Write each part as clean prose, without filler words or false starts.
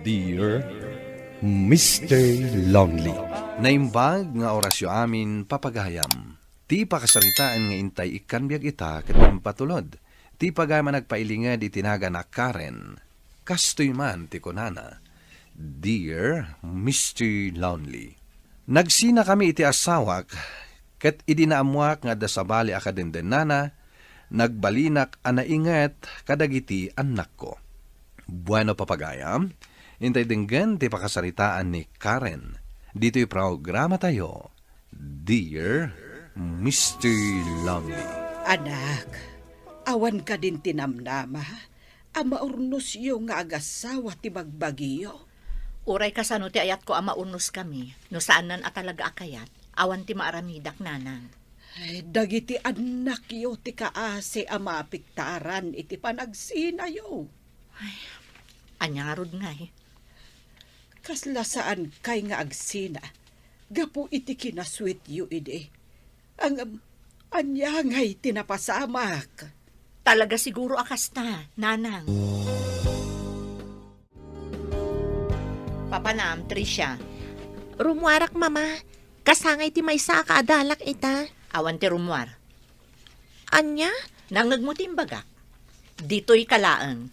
Dear Mr. Lonely. Naimbag nga orasyo amin papagayam. Ti pakasaritaan nga intay ikanbiag ita ket patulod. Ti pagaman nagpailingad itinaga na Karen. Kastoy man ti kunana. Dear Mr. Lonely. Nagsina kami iti asawak ket idinaamuak nga dasabali akadendenana nagbalinak anaingat kadagiti anak ko. Bueno papagayam, intay dinggan ti pakasaritaan ni Karen. Dito'y programa tayo, Dear Mr. Lonely. Anak, awan ka din tinamnama. Ama urnos yung nga agasawa ti bagbagiyo. Uray kasano ti ayat ko ama urnos kami, no saan nan atalaga akayat, awan ti maaramidak nanang. Ay, dagiti anak yo ti kaase ama piktaran iti panagsinayo. Anya nga rod nga eh. Kasla saan kay nga agsina, gapu iti kinasweet yu ide. Ang anya nga'y tinapasamak. Talaga siguro akasta, nanang. Papanam, Tricia. Rumwarak, mama. Kasangay ti maysa kaadalak ita. Awan ti rumwar. Anya? Nangag mo timbagak. Dito'y kalaang.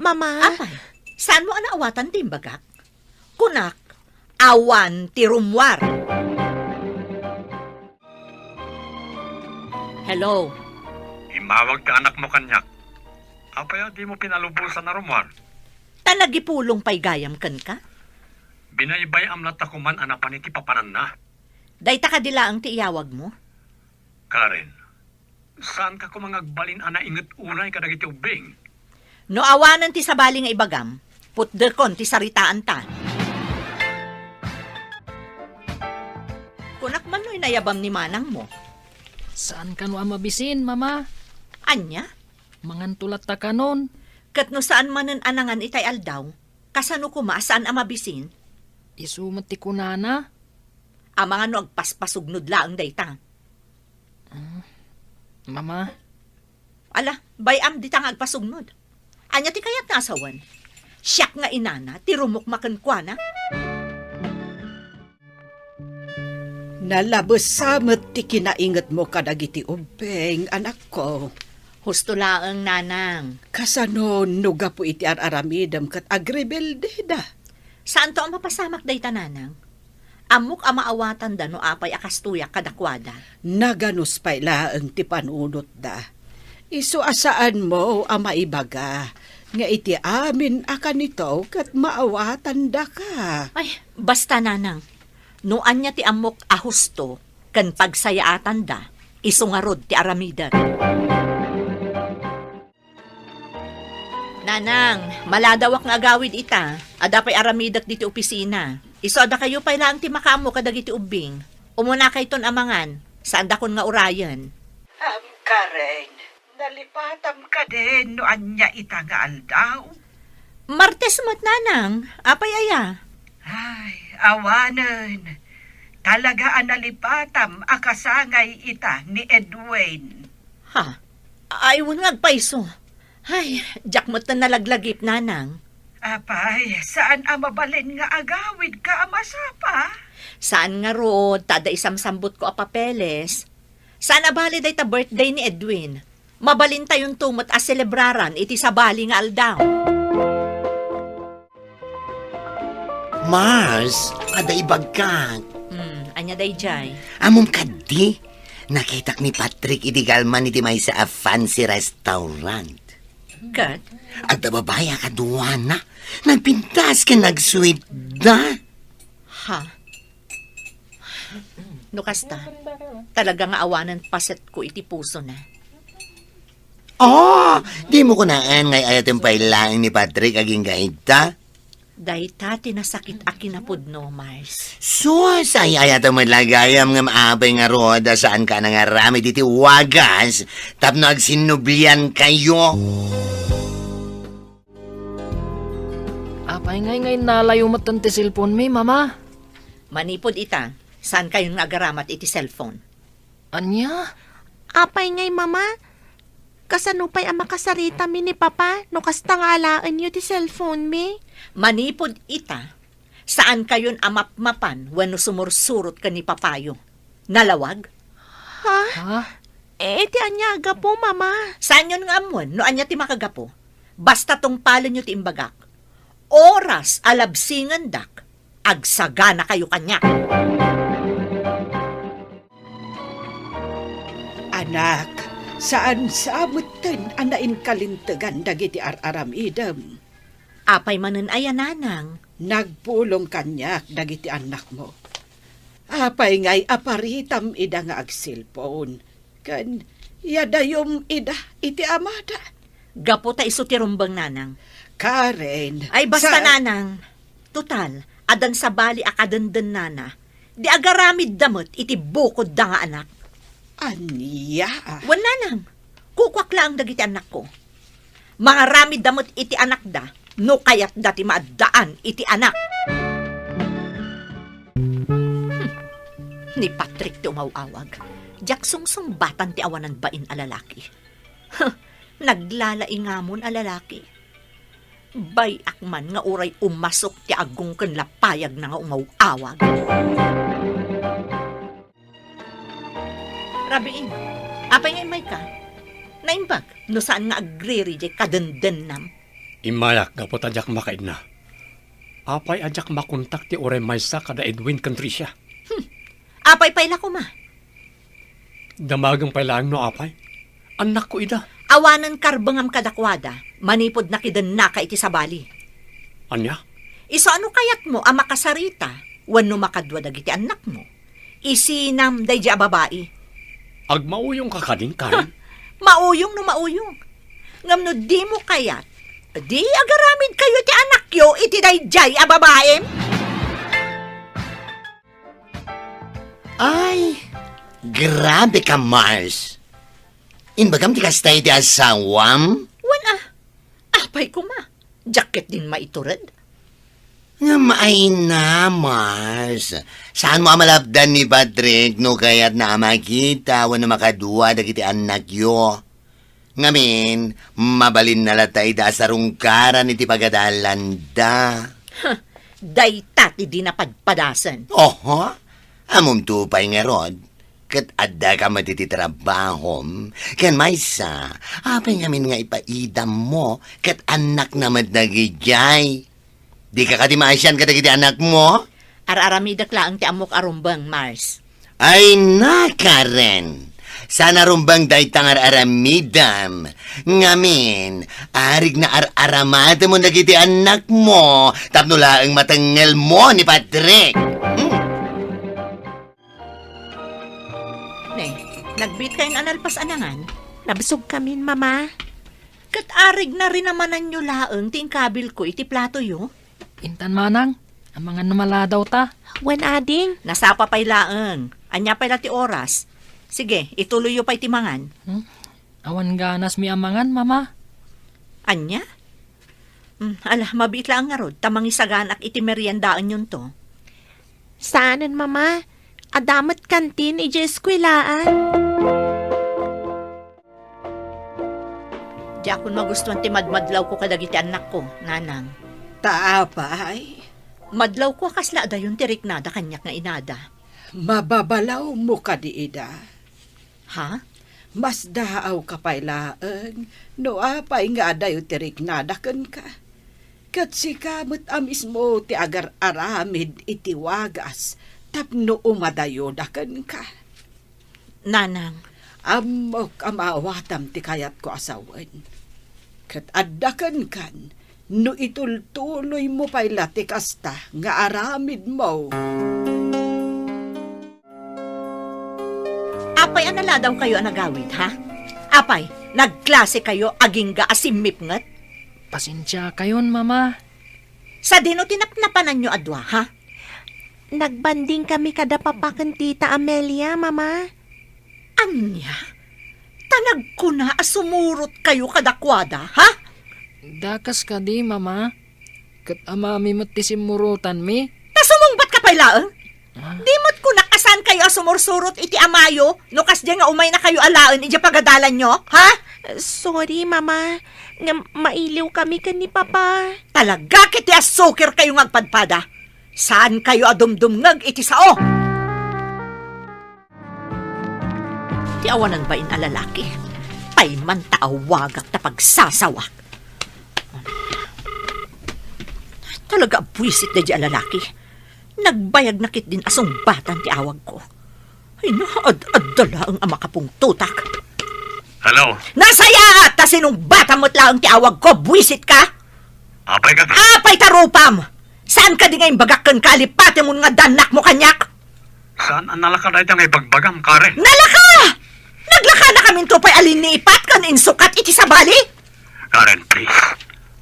Mama? Apay, saan mo anaawatan timbagak? Kunak, awan ti rumwar. Hello. Imawag ka anak mo kanyak. Apaya di mo pinalubusan na rumwar. Talagipulong pa'y gayam kan ka? Binaybay amlat takuman anapan iti papanan na. Dayta ka dila ang ti iyawag mo? Karen, saan ka kumangagbalin ana inget unay kadagiti ubing? No awanan ti sabali nga ibagam, putdekon ti saritaan ta. Kunak man no'y nayabam ni manang mo. Saan ka no amabisin, mama? Anya? Mangan tulat ta kanon. Kat no saan manen anangan itay aldaw, kasano kuma saan amabisin? Isumat ti kunana. Amanga no agpaspasugnod laang dayta. Mama? Ala, bayam di tang agpasugnod. Anya ti kayat nasawan. Siyak nga inana, ti rumukmakan kwa na. Nalabos samet ti kinaingat mo kadagiti ubeng, anak ko. Husto laang nanang. Kasano nuga po iti araramidam kat agrebelde da. Saan to ang mapasamak dayta nanang? Amok amaawatan da no apay akastuya kadakwada. Naganus pa ilaang ti panunot da. Isu asaan mo ama ibaga. Nga iti amin akan ito kat maawatan da ka. Ay, basta nanang. No anya ti amok ahusto, kan pagsayaatan da, isungarod ti aramidan. Nanang, maladawak nga agawid ita, adapay aramidak diti opisina. Isoda kayo pa ilang ti makamo kadagiti ubing. Umuna kay ton amangan, saan dakon nga urayan. Karen, nalipatam ka din no anya ita nga aldaw. Martes mo't nanang, apay aya. Ay, awanan. Talaga analipatam akasangay ita ni Edwin. Ha? Aywan nga agpaiso. Ay, jak mo't na nalaglagip nanang. Apay, saan amabalin nga agawid ka amasapa? Saan nga rod, tada isamsambot ko a papeles. Saan abali day ta birthday ni Edwin? Mabalin tayong tumot a celebraran iti sabali nga aldaw. Mars, ada ibagkag. Anya day jay. Amom kadi, nakitak ni Patrick iti galman iti may sa a fancy restaurant. Kat? At babaya kaduana, nagpintas ka nag-sweet da. Ha? No kasta, talaga nga awanan paset ko iti puso na. Oh, di mo kunaan ngay ayatin pailaing ni Patrick aging gaita. Dahita tinasakit akinapod no, Mars. Sus, ay ayatan mo lagayam nga maabay nga roda saan ka na nga rami diti wagas, tapno agsinublian kayo. Apay ngay nalayo matan ti cellphone mi, mama. Manipod ita, saan kayong nagaramat iti cellphone? Anya? Apay ngay, mama. Kasanupay ang makasarita mi ni papa no kasta nga alaan yu ti cellphone mi. Manipod ita, saan kayon amapmapan wano sumursurot ka ni papayo? Nalawag? Ha? Ti anya gapo, mama. Saan yun nga amon, no anya ti makagapo? Basta tong palo nyo ti imbagak. Oras alabsingan dak, agsagana kayo kanya. Anak, saan samutan anain kalintegan dagiti araramidem? Apay manen aya nanang. Nagpulong kanyak dagiti anak mo. Apay ngay aparitam ida nga agsilpon. Kan yadayom ida iti amada. Gapo ta iso ti rumbang nanang. Karen. Ay basta nanang. Total, adan sa bali akadandan nana. Di agaramid damot iti bukod da nga anak. Anya. Wan nanang. Kukwak lang dagiti anak ko. Mga ramid damot iti anak da. No kayat dati maadaan iti anak. Ni Patrick ti umawawag. Jaksong batan ti awanan bain alalaki. Naglalaingamon alalaki. Bay akman nga uray umasok ti agong ken lapayag na nga umawawag. Rabiin, apay nga imay ka? Naimbag, no saan nga agri-reject kadenden nam? Imayak gapot adyak makaid na. Apay adyak makontak ti oray maysa kada Edwin country siya. Apay payla ko ma. Damagang pailang no apay. Anak ko ida. Awanan karbangam kadakwada, manipod na kidan na ka iti sabali. Anya? Iso ano kayat mo ang makasarita, wano makadwa dagiti anak mo? Isinam day di babae. Agmauyong kakading Karen. Mauyong no mauyong. Ngam no di mo kayat, di agaramid kayo ti anak yo iti dayjay a babaem. Ay, grabe ka, Mars. Inbagam ti kastay ti asawam? Wana, apay ko ma. Jacket din maitured. Nga maay na, Mars. Saan mo amalapdan ni Patrick no kaya't na makita wano makadua dagiti anak yo? Ngamin, mabalin na latay da sa rungkaran iti pagadalanda. Dayta ti di napadpadasan. Oho, amom tupay nga rod. Kat adda ka matititrabahom. Ken maysa, apay ngamin nga ipaidam mo. Kat anak na madnagijay. Di ka katimasyan ka dagiti anak mo? Araramidak laang ti amok arumbang, Mars. Ay na, Karen. Sana rumbang daytang aramidam. Ngamin, arig na araramada mo dagiti anak mo. Tapno laang matangel mo ni Patrick. Nagbit kayong analpas anangan? Nabsog kamin, mama. Kat arig na rin namanan nyo laang tingkabil ko iti plato yo. Intan manang, ang mga numala daw ta. Wen ading. Nasapa pa'y laang. Anya pa'y lati oras. Sige, ituloy yo pa'y timangan. Awan ganas mi amangan, mama. Anya? Mabit lang nga rod. Tamang isaganak iti meriendaan yun to. Saanan, mama? Adamat kantin ije eskwelaan. Di akong magustuhan ti madmadlaw ko kadagiti anak ko, nanang. Taapay. Madlaw ko kasla da yung tirik nada kanyak nga inada. Mababalaw mo ka di ida. Ha? Mas daaw ka pa'y laang. No apay nga dayo tirik nada kan ka. Kat si kamot amis mo ti agar aramid iti wagas. Tapno umadayo dakan ka. Nanang. Amok amawatam ti kayat ko asawan. Kat addakan kan, no itultuloy mo pa'y latikasta nga aramid mo. Apay anala daw kayo ang nagawid, ha? Apay, nagklase kayo aging ga asimip ngat? Pasensya kayon, mama. Sa dino tinapnapanan nyo adwa, ha? Nagbanding kami kada papakan tita Amelia, mama. Anya? Tanag ko na asumurot kayo kadakwada, ha? Dakas ka di, mama. Kat amami mo't tisimurutan mi. Tasumungbat ka pa'y laang? Di mo't ko nakasan kayo asumursurot iti amayo, no kas nga umay na kayo alaon iti pagadalan nyo, ha? Sorry, Mama. Nga mailiw kami kan ni Papa. Talaga kiti asukir kayo ngagpadpada. Saan kayo adumdumngag iti sao? Ti awanan ba in alalaki? Pay man taawagak na pagsasawak. Talaga buwisit na di alalaki. Nagbayag na kit din asong batan ti awag ko. Ay naad-ad-dala ang ama kapong tutak. Hello? Nasaya at sinong bata mo't lang ti awag ko, buwisit ka? Apay ka Apay tarupam! Saan ka di ngayong bagakkan kalipati mo nga danak mo kanyak? Saan ang nalaka na itang ibagbagam, Karen? Nalaka! Naglaka na kami tupay alin ni ipat kan insukat iti sabali? Karen, please.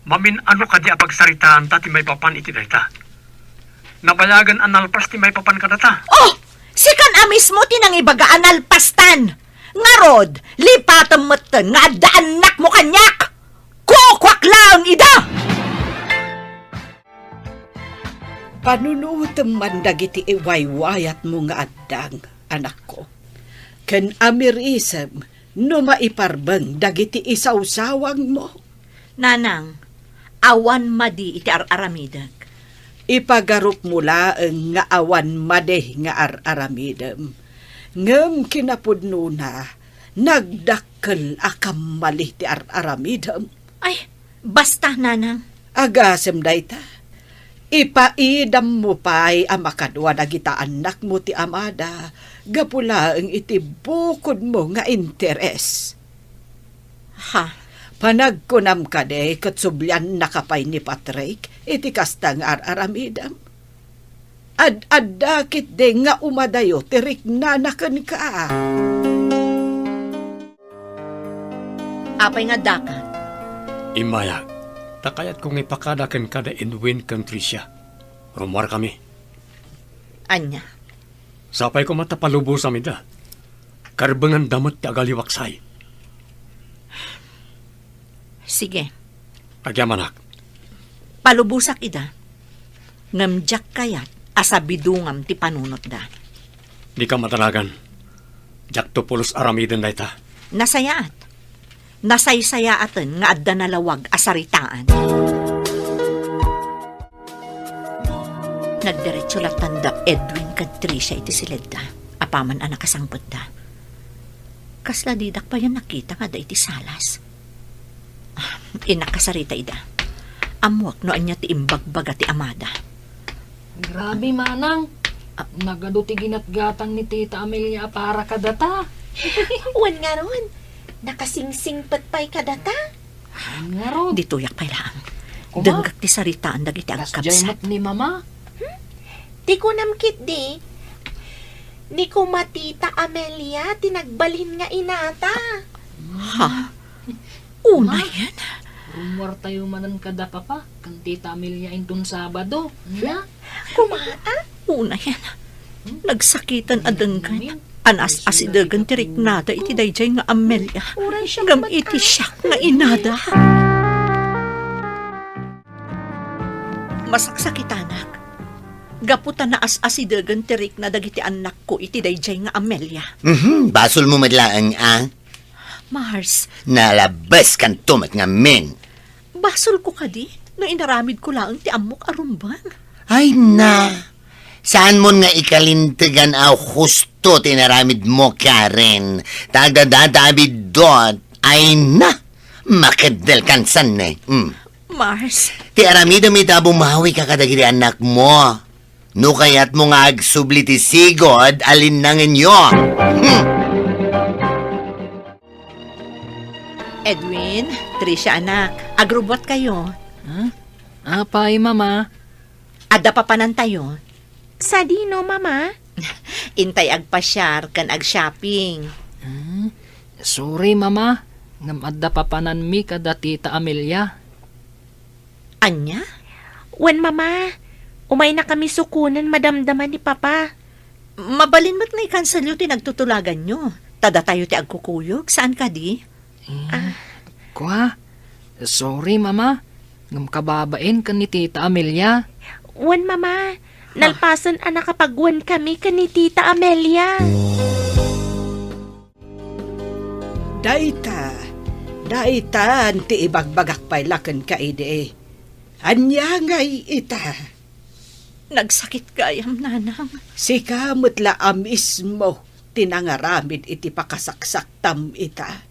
Mamin ano ka di apagsaritaan ta ti may papan iti dayta. Nabayagan analpas ti may papan ka data. Oh! Sikan amis mo tinang ibagaan alpastan! Nga rod, lipatan mo't nga daanak mo kanyak! Kukwak lang ida! Panunutem man dagiti iwaywayat mo nga addang, anak ko. Ken amirisem, no maiparbeng dagiti isawsawang mo. Nanang, awan madi iti aramidag. Ipagarup mula nga awan madeh nga araramidem. Ngem kinapudno na, nagdakkel akam malih ti araramidem. Ay, basta nanang. Agasem dayta. Ipaidam mo pa'y amakadwa na kita anak mo ti amada, gapula ang iti bukod mo nga interes. Ha? Panagkunam ka de, katsublyan nakapay ni Patrick, iti kastang araramidam. Ad-adakit de nga umadayo, tirik nanakan ka. Apay nga dakat. Imaya, takayat kong ipakadakan kada in Wind Country siya. Rumwar kami. Anya? Sapay ko matapalubo sa mida. Karbangan damot ti agaliwaksay. Sige, Agyamanak. palubusak ida. Ngamjak kayat asabidungam ti panunot da. Di ka matalagan. Jak to pulos aramiden na ita. Nasayaat. Nasaysayaaten nga adda nalawag asaritaan. Nagdiretso lang tandap Edwin kad Tricia iti silid da. Apaman anak kasangpot da. Kasla didak pa yan nakita nga da iti salas. Inakasarita ida. Amwak no anya ti imbagbaga ti amada. Grabe, Manang. Nagado ti ginatgatang ni Tita Amelia para kadata. Wan nga ron. Nakasingsingpat pa'y kadata. Nga ro. Di tuyak pa lang. Kuma? Danggak ti saritaan dagiti agkapsat. Kasjaymat ni Mama. Di ko namkit di. Di ko matita Amelia, tinagbalin nga inata. Ha? Una yan. Rumor tayo manan kada papa. Kan Tita Amelia intun Sabado. Nga? Kumaa? Una yan. Nagsakitan adenggan. Anas asidagan tirik nada iti dayjay nga Amelia. Uray siya Gam iti siya nga inada. Masaksakitanak. Gaputan na as-asidagan tirik na dagiti anak ko iti dayjay nga Amelia. Basol mo madlaang Mars, nalabas kan tumat nga men. basol ko kadi no inaramid ko lang ti amok arumbang. Ay na, saan mo nga ikalintigan husto tinaramid mo, Karen? Tagdadadabid dot, ay na, makadal kan san na. Mars, Ti aramid mi bumawi ka kadagiri anak mo. No kayat mo nga agsubli ti sigod, alin na ngenyo. Edwin, Tricia anak, agrobot kayo. Apay, Mama. Adda pa panan tayo. Sa dino, Mama? Intay agpasyar kan ag-shopping. Sorry, Mama. Ngam adda papanan mi kada Tita Amelia. Anya? Wan, Mama. Umay na kami sukunan madamdaman ni Papa. Mabalin mo't nga i-cancel yung tinagtutulagan nyo. Tada tayo ti agkukuyog. Saan ka di? Kwa? Sorry, Mama. Ngam kababain kan ni Tita Amelia. Wan, Mama. Nalpasan anak kapagwan kami kan ni Tita Amelia. Dayta, Daitan ti ibagbagak pay laken ka ide. Anya ngay ita. Nagsakit kayam, nanang. Si kamot laam mismo tinangaramid iti pakasaksak tam ita.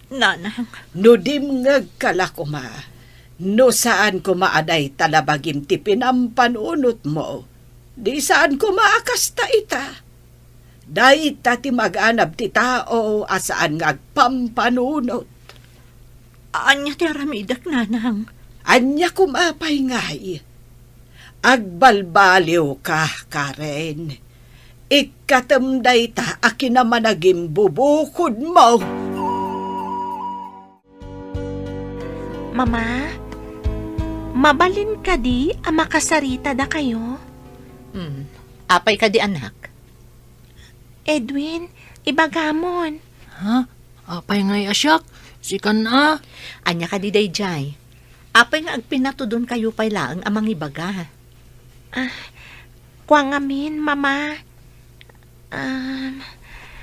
Nanang, No dimngag kalakuma, no saan ko maaday talabagim ti pinampanunot mo, di saan ko maakas ta ita. Daita ti mag-anab ti tao asaan ngagpampanunot. anya ti aramidak, nanang. Anya kumapay ngay. Agbalbaliw ka, Karen. Ikatamday ta akin naman naging bubukod mo. Mama, mabalin ka di ang makasarita da kayo? Apay ka di, anak. Edwin, ibagamon. Ha? Apay ngay asyak. Sikan na. Anya ka di dayjay. Apay nga agpinatudon kayo pay laang amang ibaga. Kuangamin, Mama.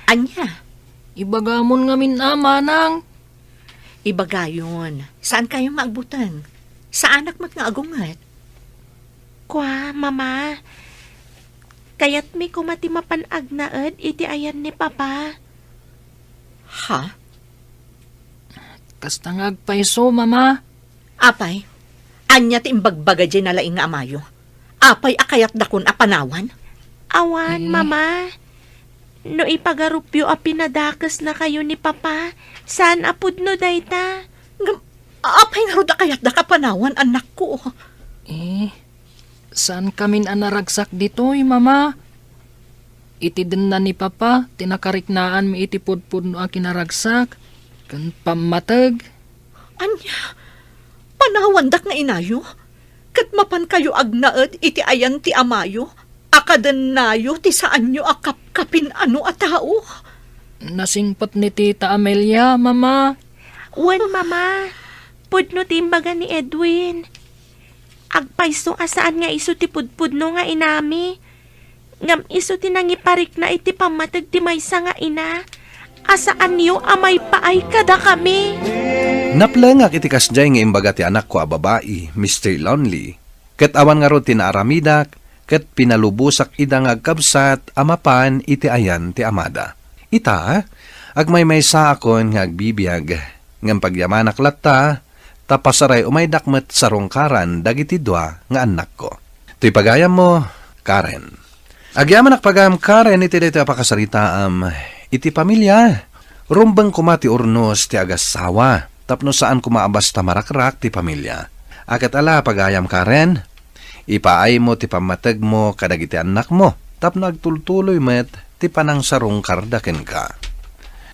Anya, Ibagamon ngamin manang. ibaga yun. Saan kayo maagbutan? Sa anak mat nga agungat. Kwa, Mama. Kayat mi kumati mapanagnaed iti ayan ni Papa. Ha? Kastangag paiso, mama. Apay, anya ti imbagbaga dyan na laing nga amayo. Apay akayat dakon apanawan. Awan, Mama. No ipagarupyo a pinadakas na kayo ni Papa, saan apud no dayta? Apay nga ro da kayat da kapanawan, anak ko. Saan kamin anaragsak dito'y, mama? Iti din na ni Papa, tinakariknaan mi iti pudpud no a kinaragsak. Kan pamatag. Anya, panawan dak nga inayo. Kat mapan kayo agnaed iti ayan ti amayo. Akaden nayo ti saan nyo akapkapin ano a tao. Nasingpat ni Tita Amelia, mama. Wan, Mama. Pudno timbaga ni Edwin. Agpaiso asaan nga iso ti pudpudno nga inami. Ngam iso ti nangiparik na iti pamatag ti maysa nga ina. Asaan niyo amay paay kada kami. Naplangak iti kasjay nga imbaga ti anak ko a babae, Mr. Lonely. Ket awan nga ro tinaaramidak, ket pinalubusak ida nga agkabsat amapan iti ayan ti amada. Ita, agmaymaysa akon nga agbibiyag, ngam pagyamanak latta, tapasaray umaydakmet sarungkaran dagiti dua nga anak ko. To'y pagayam mo, Karen. Agyamanak pagayam Karen iti dito apakasaritaam, iti pamilya. Rumbang kumati urnos ti agasawa, tapno saan kumaabas tamarakrak ti pamilya. Akat ala pagayam Karen, ipaay mo ti pamatag mo kadagiti anak mo, tapno agtultuloy met ti panang sarungkar daken ka.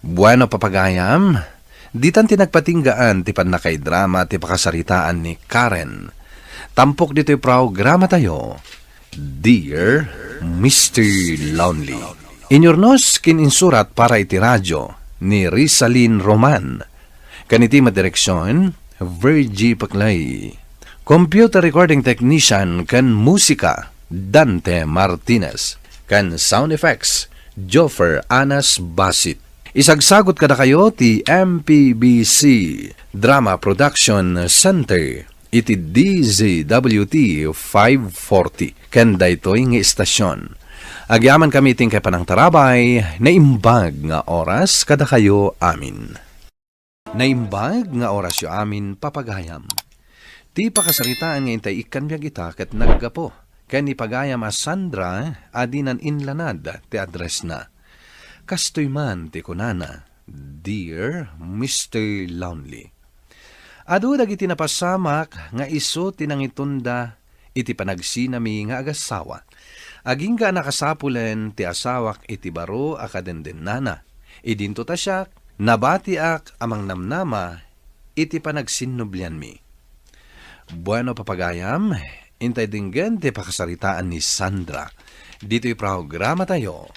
Bueno papagayam, ditan tinagpatinggaan ti panakay drama ti pakasaritaan ni Karen. Tampok dito'y programa tayo, Dear Mr. Lonely. Inyornos kininsurat para iti radyo ni Rizalyn Roman. Kaniti madireksyon, Virgie Paclay. Computer recording technician kan musika, Dante Martinez. Kan sound effects, Joffer Anas Basit. Isagsagot kada kayo ti MPBC Drama Production Center. Iti DZWT 540. Kan daytoy nga istasyon. Agyaman kami ting kay panang tarabay, naimbag nga oras kada kayo amin. Naimbag nga oras yo amin papagayam. Ti pakasaritaan nga intay ikan biyag ita ket naggapo. Ken ipagayam a Sandra adinan inlanad ti address na. Kastoy man ti kunana, Dear Mr. Lonely. Adu dagiti napasamak nga iso tinangitunda iti panagsinami nga agasawa. Aging ka nakasapulen ti asawak iti baro akadenden nana. Idinto ta siya, nabatiak amang namnama iti panagsinublian mi. Bueno papagayam, intay dinggan ti pakasaritaan ni Sandra. Dito'y programa tayo,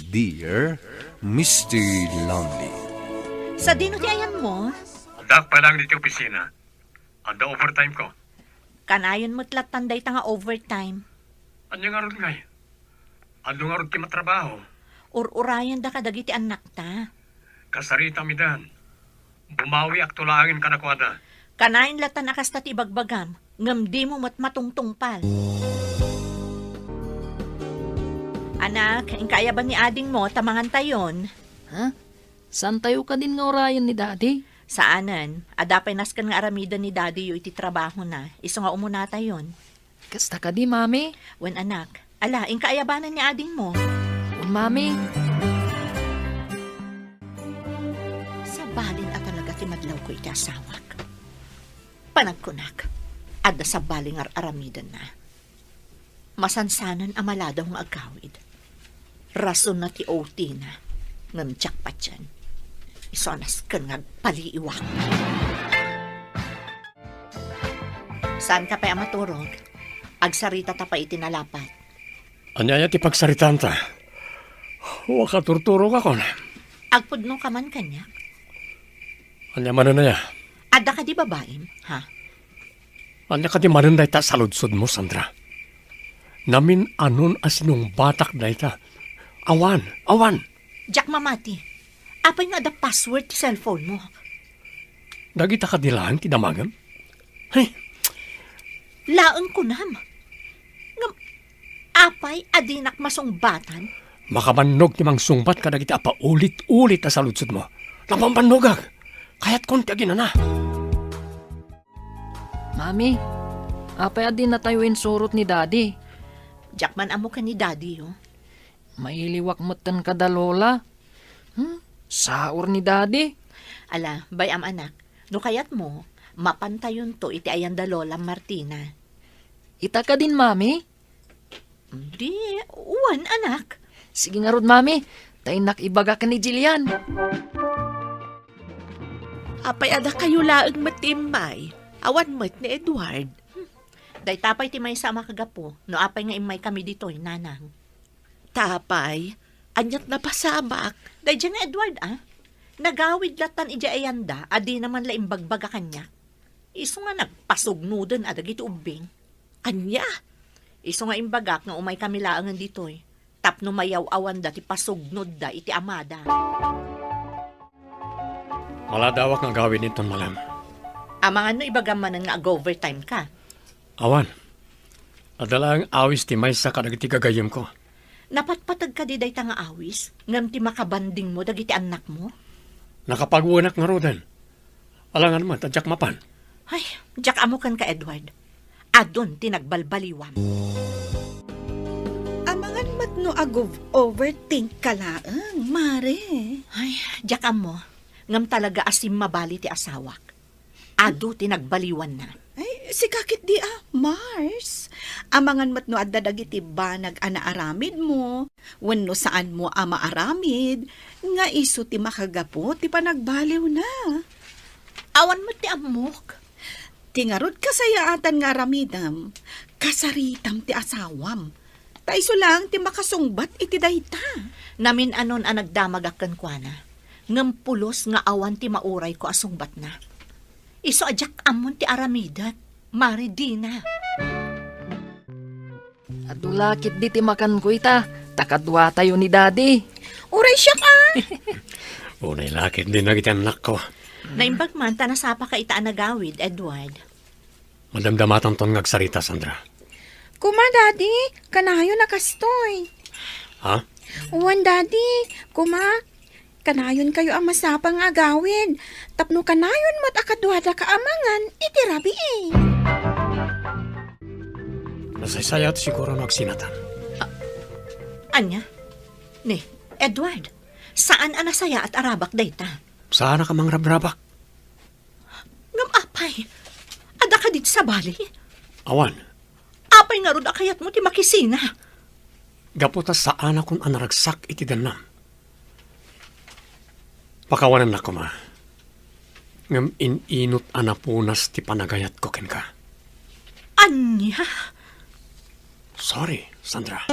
Dear Mr. Lonely. Sa dino ti ayan mo, Andak pa lang dito opisina. Anda overtime ko. kanayon mo't latanday ta nga overtime. Anya nga ron ngay? Ando nga ron ti matrabaho. Ururayan da kadagiti anak ta. Kasarita mi dan. Bumawi ak tulaangin ka na kuwada. Kanain latan akas tati bagbagam, ngam di mo matungtungpal. Anak, kaya ba ni ading mo tamangan tayon? Ha? Saan tayo ka din nga orayan ni daddy? Saanan, adapay naskan nga aramida ni daddy iti trabaho na. Iso nga umuna tayon. Kasta ka di, mami. Wen anak, ala, kayabanan ni ading mo. Mami. Sa balin at talaga ti madlaw ko iti asawak. Panagkunak, adda sa baling aramidan na. Masansanan amaladaw ng agawid. Rason na ti OT na. Ngamtsak pa dyan. Isonas ka nga paliiwak. Saan ka pa maturog? Agsarita ta pa itinalapat. Anyaya ti pagsaritaan ta. Waka turturog ako na. Agpudno ka man kanya. Anya man na niya. Adda ka di babaim, ha? Anya ka di mananday ta sa ludsod mo, Sandra. Namin anon asinong batak na ita. Awan. Jack mamati. Apay nga da password ti cellphone mo. Dagita ka dilaan ti damagam? Hey, Laang ko nam. Ngam, apay adinak masungbatan. makabannog ti mang sungbat ka dagiti apa ulit-ulit sa ludsod mo. Napambanogag. Kaya't konti agin na. Mami, apay adin na tayo insurot ni daddy. Jack man amo ka ni daddy, oh. Mailiwak motan ka da lola. Saur ni daddy. Ala, bayam anak. No kayat mo, mapantayon to iti ayanda Lola Martina. Ita ka din, mami. Di, uwan anak. Sige nga rod, mami. Tayo nakibaga ka ni Jillian. Apay ada kayo laang matimbay. Awan mat ni Edward. Day tapay ti may sama kagapo, no apay nga imay kami dito'y nanang. Tapay, anyat na pasamak. Day dyan nga Edward, ah. Nagawid latan ija ayanda, adi naman la imbagbaga kanya. Iso nga nagpasugnudan adagiti ubing. Anya? Iso nga imbagak nga umay kami laangan dito'y. Tapno mayaw awan da ti pasugnod da iti amada. Maladawak nga gawin iton malam. Amangan no ibagaman nga ag-overtime ka. Awan. Adala ang awis ti may sa kadagiti gagayim ko. Napatpatag ka di day nga awis, ngam ti makabanding mo dagiti anak mo. Nakapag-uwanak nga rodan. Alangan mo, tadyak mapan. Ay, jak amukan ka Edward. Adon tinagbalbaliwan. Amangan mat no agov overthink ka laang, mare. Ay, jak amo. Ngam talaga asim mabali ti asawak. Ado tinagbaliwan na. Ay, si kakit di Mars. Amangan mat no adda dagiti banag anaaramid mo. Wenno saan mo maaramid. Nga iso ti makagapo ti panagbaliw na. Awan mo ti amok. Tingarod kasayaatan nga aramidam. Kasaritam ti asawam. Taiso lang ti makasungbat iti dayta. Namin anon ang nagdamagakan kwa na. Ngam pulos nga awan ti mauray ko asungbat na. Iso ajak amon ti aramidat. Maridina. Adulakit di ti makan ko ita. Takadwa tayo ni daddy. Uray siya ka! Unay lakit din na kita anak ko. Naimbag man, tanasapa ka ita nagawid, Edward. Madamdamatan ton ngagsarita, Sandra. Kuma, Daddy, kanayo na kastoy. Ha? Uwan, Daddy, kuma, kanayon kayo ang masapang agawin. Tapno kanayon mat akadwada kaamangan, itirabi eh. Nasaysayat siguro nagsinatan. Anya? Ne, Edward, saan anasaya at arabak dayta? Saan ka mang rabrabak? Ngam apay, ada ka dit sa bali? Awan, Apay nga ron akayat mo ti makisina. gaputa saan akong anaragsak iti danam. Pakawanan na ko ma. Ngam ininot anapunas ti panagayat ko ken ka. Anya? Sorry, Sandra.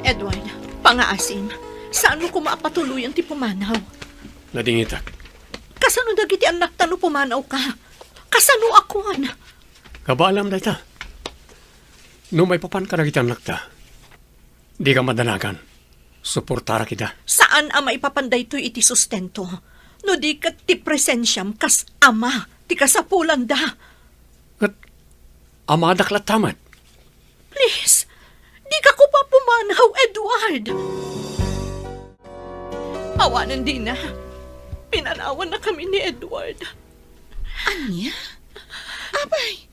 Edward, pangaasim, saan mo kumapatuloyan ti pumanaw? Nadingitak. Kasano dagiti anak tano pumanaw ka? Kasano ako na? Kabaalam da ita. No may papan ka nagiti anak ta. Di ka madanagan. Suportara kita. Saan ama ipapanday to iti sustento? No di kat ti presensyam kas ama, ti kasapulan da. Kat amadak latamat. Please, di ka ko pa pumanaw, Edward. Awanan din na. Pinanawan na kami ni Edward. Anya? Abay,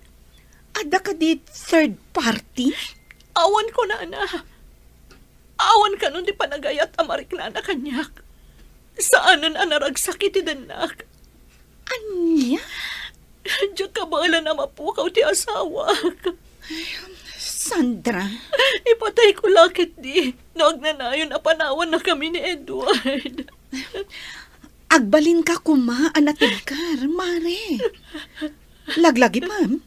ada ka di third party? Awan ko na, ana. Awan ka nun di panagayat amarik na na kanyak. Saanan anaragsak iti danak. Anya? Diyan ka ba na mapukaw ti asawa? Sandra? Ipatay ko lakit di. Nagnanayon na panawan na kami ni Edward. Agbalin ka kuma, anatidkar, mare. Laglagi, ma'am.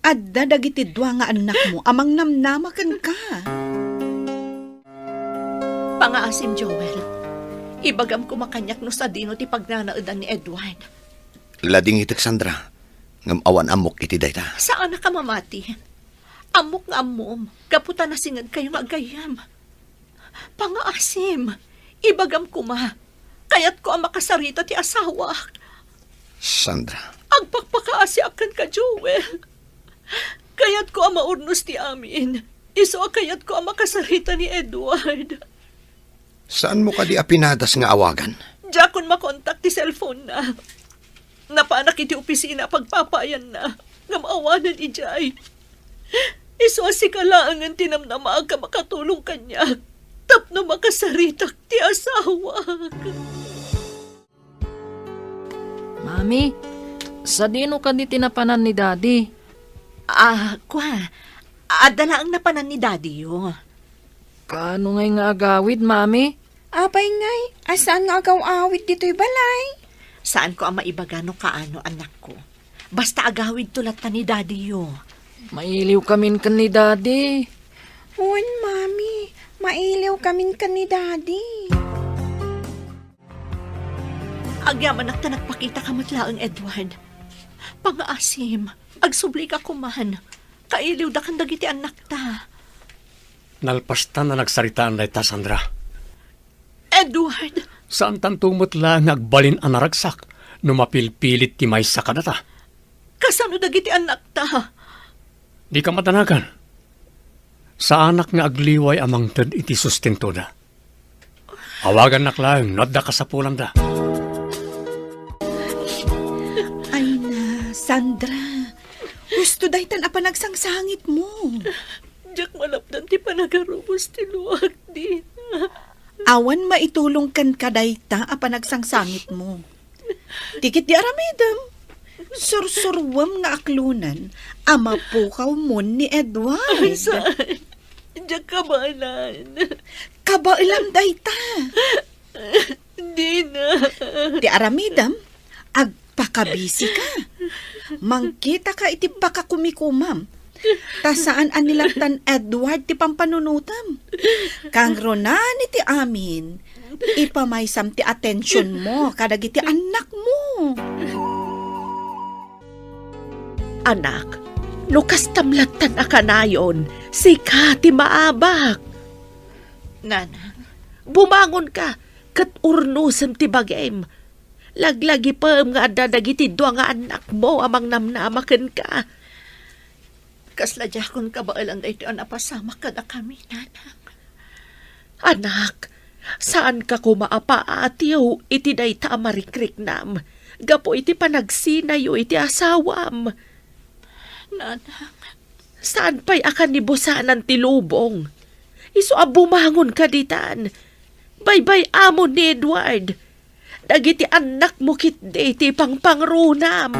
Adda dagiti dua nga anak mo, amang namnamakan ka. Pangaasim, Joel. Ibagam ko makanyak no sa dino ti pagnanaudan ni Edward. Lading itik, Sandra. Ngam awan amok iti dayta. Saan na ka mamati? Amok nga amom, kaputa na singad kayo agayam. Pangaasim, ibagam ko ma, kayat ko ang makasarita ti asawa. Sandra. Agpakpakaasi akan ka, Joel. Kayat ko ang maurnos ti amin. Iso kayat ko ang makasarita ni Edward. Saan mo ka di apinadas nga awagan? Diya kun makontak ti cellphone na. Napanak iti opisina pagpapayan na. Ngamawanan ijay. Iso si kalaangan tinamnamaag ka makatulong kanya. Tapno makasaritak ti asawa. Mami, sa dino ka di tinapanan ni Daddy? Adala ang napanan ni Daddy yo. Kaano ngay nga agawid, Mami? Apay ngay, asaan nga agaw-awit dito'y balay? Saan ko ang maibagano kaano anak ko? Basta agawid tulat na ni Daddy yo. Mailiw kamin ka ni Daddy. Huwag, Mami. Mailiw kamin ka ni Daddy. Agyaman at nagpakita ka matlaang, Edward. Pangaasim, agsubli ka kuman. Kailiw da kang dagiti anak ta. Nalpastan na nagsaritaan na ita, Sandra. Edward! Saan tantumot lang nagbalin ang naragsak no mapilpilit ti may sa kanata? Kasano dagiti anak ta? Di ka matanagan. Sa anak nga agliway amang tad iti sustento da. Awagan nak lang, nadda ka sa pulang da. Ay na, Sandra. Gusto daytan apa nagsangsangit mo. Diyak malapdan ti panagarubos ti luwag din. Awan maitulong kan kadayta apa nagsangsangit mo. Tikit di aramidam. Sursurwam nga aklunan, ama pukaw mo ni Edward. Saan? Diyak kabalan. Kabailam dayta. Di na. Ti aramidam, agpakabisi ka. Mangkita ka iti pakakumikumam. Ta saan anilatan Edward ti pampanunutam. Kang ronan iti amin, ipamaysam ti atensyon mo kadagiti anak mo. Anak, lukas tamlatan akanayon, sika ti maabak. Nanang, bumangon ka, kat urnusan ti bagem. Laglagi pa nga dadagiti dua nga anak mo amang namnamakan ka. Kasladya kon kabailan da ito anapasama ka na kami, nanang. Anak, saan ka kumaapaatiyo iti day ta amarikrik nam? Gapo iti panagsinayo iti asawam. Nanang, saan pa'y akan nibusanan ti lubong? Iso bumangon ka ditan. Baybay amon ni Edward. Dagiti anak mo kitde ti pangpangrunam.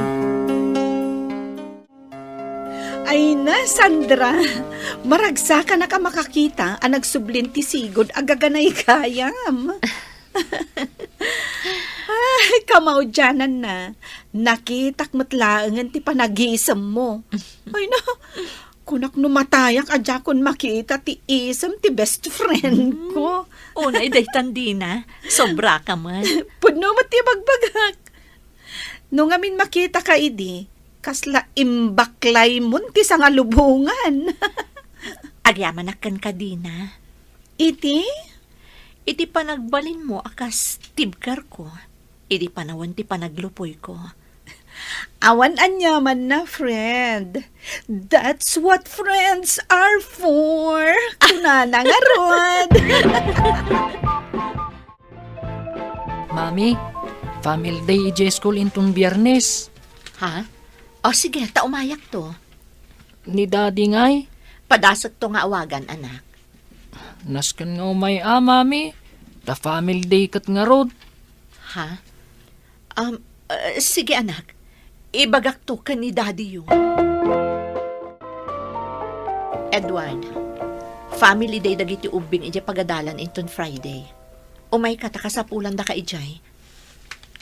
Ay na, Sandra. Maragsa na ka makakita ang nagsublin ti sigod agaganay kayam. Ay, kamaudyanan na. Nakitak matlaangan ti panag-iisam mo. Ay na, kunak numatayak adya kon makita ti isam ti best friend ko. Unay day tandina, sobra ka man. Puno mo ti bagbagak. Nung amin makita ka idi, kasla imbaklay mun ti sa nga lubungan. Agyaman akan ka dina. Iti? iti panagbalin mo akas tibkar ko. Iti panawan ti panaglupoy ko. Awan anyaman na, friend. That's what friends are for. Kunana nga rod. Mami, family day ije school intong biyernes. Ha? O sige, taumayak to. Ni daddy ngay, Padasot to nga awagan, anak. naskan nga umay mami. Ta family day kat nga rod. Ha? Sige, anak. Ibagak to ka ni daddy yun. Edward, family day dagiti ubing ije pagadalan inton Friday. Umay ka ta kasapulan da ka ijay.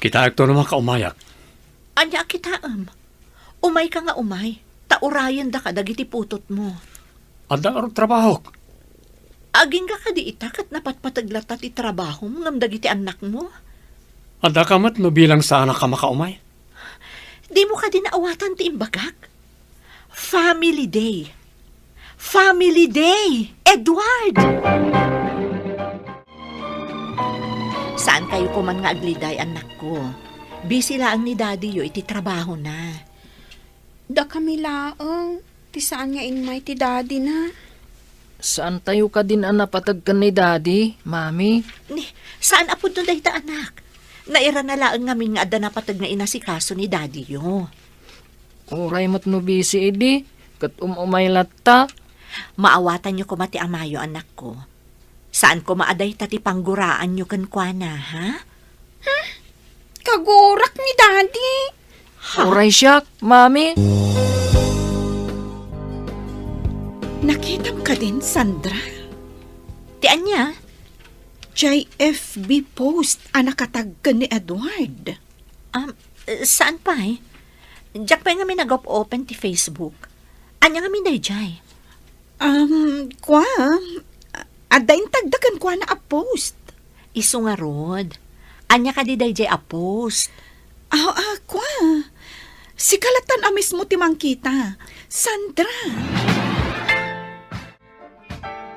Kita ito naman kaumayak. Anya kita umay ka nga umay. Taurayan da ka dagiti putot mo. Ada arong trabaho. Aging ka di itakat napatpataglatat ti trabaho mo ngam dagiti anak mo. Ada kamat no bilang sa anak ka makaumay. Di mo ka din naawatan ti imbagak. Family day. Family day! Edward! Saan kayo kuman nga agliday, anak ko? Busy lang ni daddy yo, iti trabaho na. Da kami laang. Ti saan nga inmay ti daddy na? Saan tayo ka din napatag ka ni daddy, mami? Ni, saan apod nun dahita, anak? Naira na laang ngamin nga ada napatag nga inasikaso ni daddy yo. Uray mo't no busy edi. Kat umay latta. Maawatan nyo kumati amayo, anak ko. Saan ko maaday tati pangguraan nyo kankwana, ha? Kagurak ni daddy. Uray siya, mami. Nakita mo ka din, Sandra? Ti anya? JFB post ang nakataggan ni Edward. Saan pa eh? Diyak pa nga may nag-open ti Facebook. Anya nga may dayjay. Kwa? Adain tagdagan kwa na a post. Isu nga rod. Anya ka di dayjay a post. Kwa? Si kalatan amis mo timang kita. Sandra.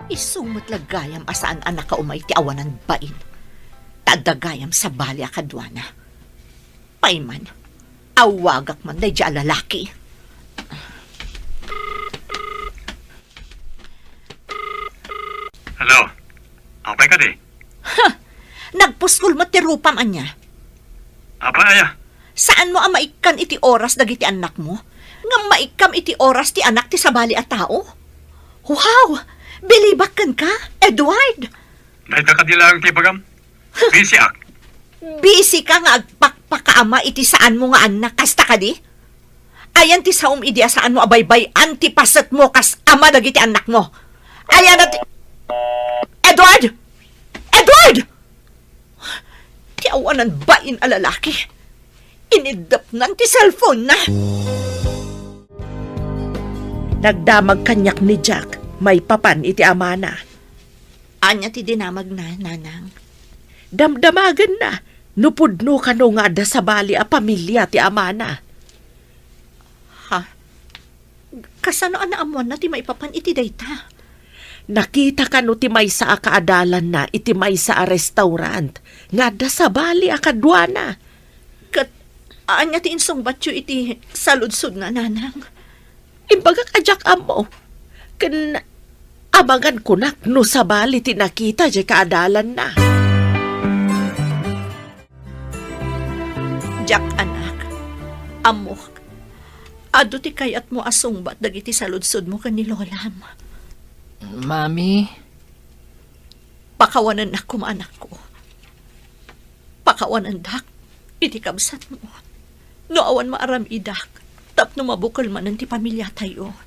Isumot lagayam asaan anak ka umay ti awanan bain. Tadagayam sa bali akadwana. Payman, awagak man dayjay a lalaki. Hello? Apay ka di? Nagpuskol mo ti rupam anya. Apay aya? Saan mo ang maikan iti oras dagiti anak mo? Nga maikam iti oras ti anak ti sabali a tao? Wow! Bilibakan ka, Edward! Dahil ka dilang tipagam? Busy ak. Busy ka nga agpakpakaama iti saan mo nga anak, kasta ka di? Ayan ti saum idi saan mo abaybay antipasat mo kas ama dagiti anak mo. Ayan at... Edward! Edward! Ti awanan bain a lalaki. Inidap nan ti cellphone na. Nagdamag kanyak ni Jack. May papan iti ama na. Anya ti dinamag na, nanang. Damdamagan na. Nupudno ka no nga da sa bali a pamilya ti ama na. Ha? Kasano anaamuan na ti may papan iti dayta? Nakita ka no ti may sa akaadalan na iti may sa a restaurant. Nga da sa bali a kadwana. Kat, anya ti insong batyo iti saludsud nga, nanang. Imbagak ajak amo. Kan abangan ko nak no sa bali tinakita jay kaadalan na. Jack anak, amok, ado ti kayat mo asungbat dagiti saludsod mo kan ni Lolam. Mami, Pakawanan ako anak ko. Pakawanan dak, iti kabsat mo. No awan maaram idak, tapno mabukal man ti pamilya tayo.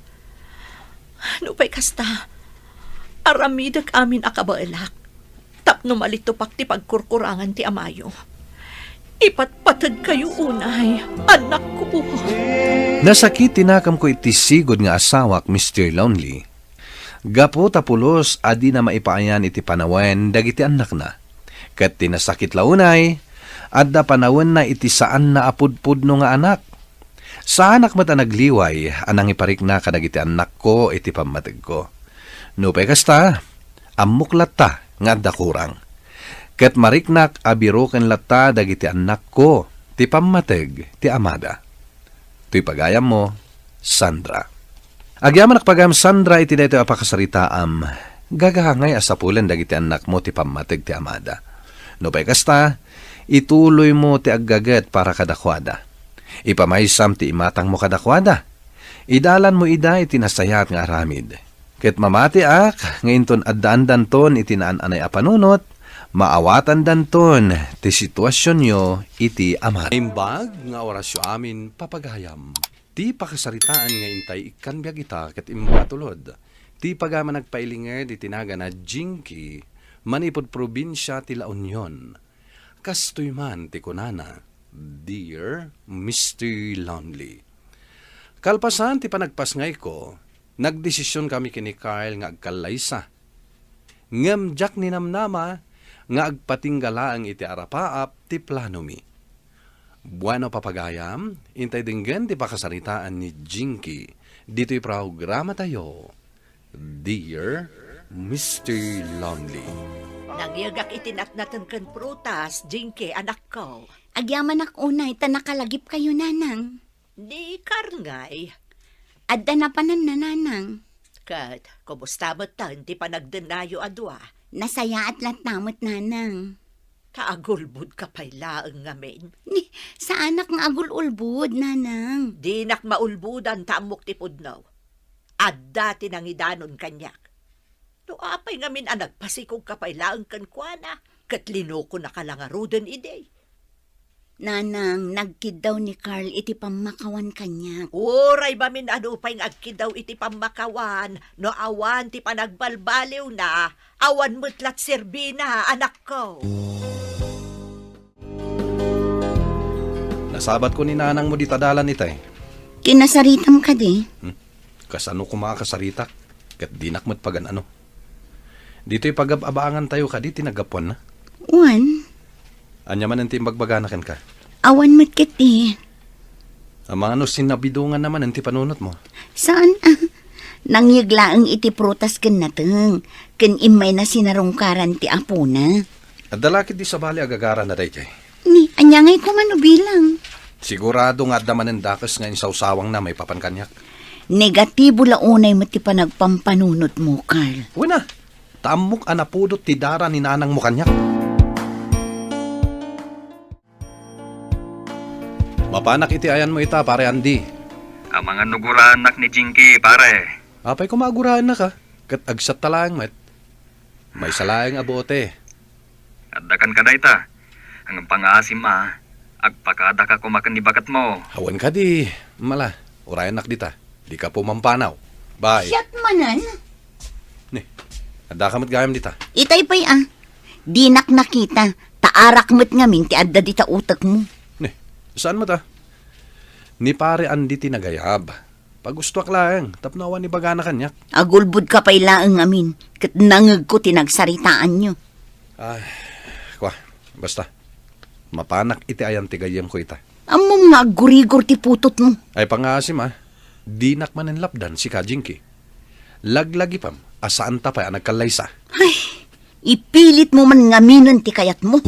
No pa'y kasta, aramidag amin akabailak. Tapno malitupak ti pagkurkurangan ti amayo. Ipatpatag kayo unay, anak ko. Nasakit tinakam ko iti sigod nga asawak, Mr. Lonely. Gapo tapulos adi na maipaayan iti panawen dagiti anak na. Kat tinasakit launay, adda panawen na iti saan na apudpudno nga anak. Sa anak mata nagliway, anang iparik na kadagiti anak ko iti pamatag ko. No pa'y kasta, amuklat ta nga adda kurang. Ket mariknak abiro ken lata dagiti anak ko, ti pammateg ti amada. Tuy pagayam mo, Sandra. Agyaman nakpagayam Sandra iti dayto apakasaritaam, gagahangay asapulen dagiti anak mo ti pammateg ti amada. No pay kasta, ituloy mo ti aggaget para kadakwada. Ipamaysam ti imatang mo kadakwada. Idalan mo ida iti nasayat nga aramid. Ket mamati ak, ngayinton addaan danton iti naan-anay apanunot, maawatan danton ti sitwasyon nyo iti amada. Imbag nga orasyo amin papagayam. Ti pakasaritaan nga intay ikanbiag ita ket impatulod. Ti pagama nagpailinged iti naga na Jinky, manipod probinsya ti La Union. Kastoy man ti kunana, Dear Mr. Lonely. Kalpasan ti panagpasngay ko, nagdesisyon kami kini Carl nga agkalaysa. Ngem jak ni namnama, nga agpatinggala ang iti arapaap ti plano mi. Bueno papagayam, intay dinggen ti pakasaritaan ni Jinky. Dito'y programa tayo, Dear Mr. Lonely. Nagyagak itinatnatan kan prutas, Jinky, anak ko. Agyaman ak unay, tanakalagip kayo nanang. Di karngay. Adda na panan na nanang. Kat, kumusta mo tan, ti panagdenayo adwa. Nasaya at latamot nanang. Kaagulbud ka pa'y laang ngamin. Ni, sa anak nga agul-ulbud nanang. Di nak maulbudan tamok ti pudnaw. Adda tinangidanon kanyak. No apay ngamin ang nagpasikog ka pa'y laang kankwana. Kat linoko na kalangarudan idey. Nanang, nagkid daw ni Carl iti pamakawan kanyak. Uray ba min ano pa'y agkid daw iti pamakawan. No awan ti panagbalbaliw na. Awan mutlat serbina, anak ko. Nasabat ko ni nanang mo di tadalan itay. Kinasaritam ka di. Kasano ko makakasarita, kat dinak mo't pagan ano. Dito'y pag-abangan tayo ka, di tinagapon na. Uwan, Anya man ang timbagbaganakan ka. awan mo't kiti. Ang mga ano sinabidungan naman ang tipanunot mo. Saan? Nangyaglaang iti prutas ken nateng. Ken imay na sinarungkaran ti apo na. At dalakit di sa bali agagara na day kay. Ni, anyangay ko man bilang. Sigurado nga daman ang dakas nga insawsawang na may papankanyak. Negatibo launay mo ti panagpampanunot mo, Carl. Uy na, tamok anapudot ti dara ni nanang mo kanyak. Mapanak iti ayan mo ita, pare Andy. Ang mga nuguraan nak ni Jinky, pare. Apay kumaguraan na ka, kat agsat talang met. May salayang abote. Adakan ka na ita. Ang pangasim agpakada ka kumakan ni bakat mo. Hawan ka di, mala, urayan nak dita. Di ka pumampanaw. Bye. Siyat manan. Ni, ada ka mat gayam dita. Itay pa'y Dinak nakita. Taarak mo't ngamin ti adda di ta utak mo. Ni, saan mo ta? Ni pare Andy tinagayab. Pag gusto lang, tapnawan ni bagana kanyak. Agulbud ka pa'y laang amin. Kat nangag ko tinagsaritaan nyo. Ay, kwa, basta. Mapanak iti ayam tigayam ko ita. Amom nga agurigor ti putot mo. Ay pangasim dinak manenlapdan si Kajinki. Laglagi pam, asaan ta pa nagkalaysa. Ay, ipilit mo man ngaminon ti kayat mo.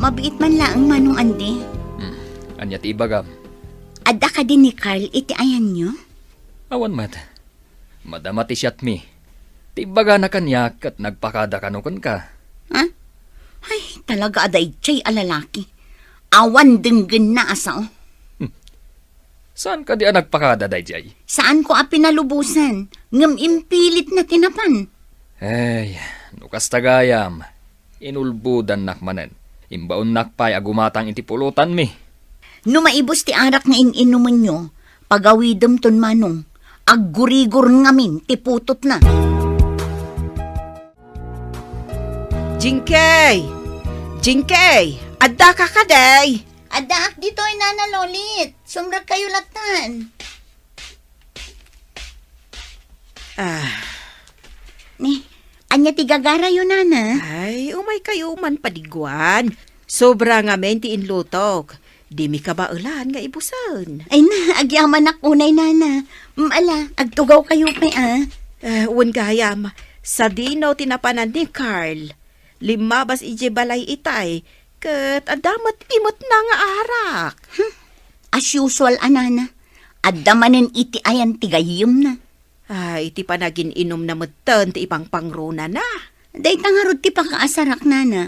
Mabiit man laang manong Andy. Anya ti ibagam. Adda ka din ni Carl iti ayan nyo? Awan mat. Madama ti siyat mi. Ti ibaga na kanyak at nagpakada kanukon ka. Ha? Ay, talaga aday chay alalaki. Awan denggen na asa. Saan ka di nagpakada, dayjay? Saan ko pinalubusan? Ngam impilit na tinapan. Ay, nukas tagayam. Inulbudan nakmanen. Imbaon nakpay agumatang iti pulutan mi. Numaibos ti arak nga ininuman nyo, pagawidem ton manong, aggurigor ngamin ti putot na. Jinky! Jinky! Adda ka kaday! Adda ak dito'y nana Lolit. Sumrag kayo latan. Ni, anya ti gagara yun, nana? Ay, umay kayo man padiguan. Sobra nga men ti inlutok. Di mi ka ba ulan nga ibusan? Ay na, agyaman ak unay, nana. Ala, agtugaw kayo pa, Uwan gayam, Sa dino tinapanan ni Carl, limabas ije balay itay, kat adamat imot na nga arak. As usual, anana. Adamanin iti ayan tigayim na. Ay, iti panagin inom na mutan, ti ipang pangruna na. Day tangarod ti pakaasarak, nana.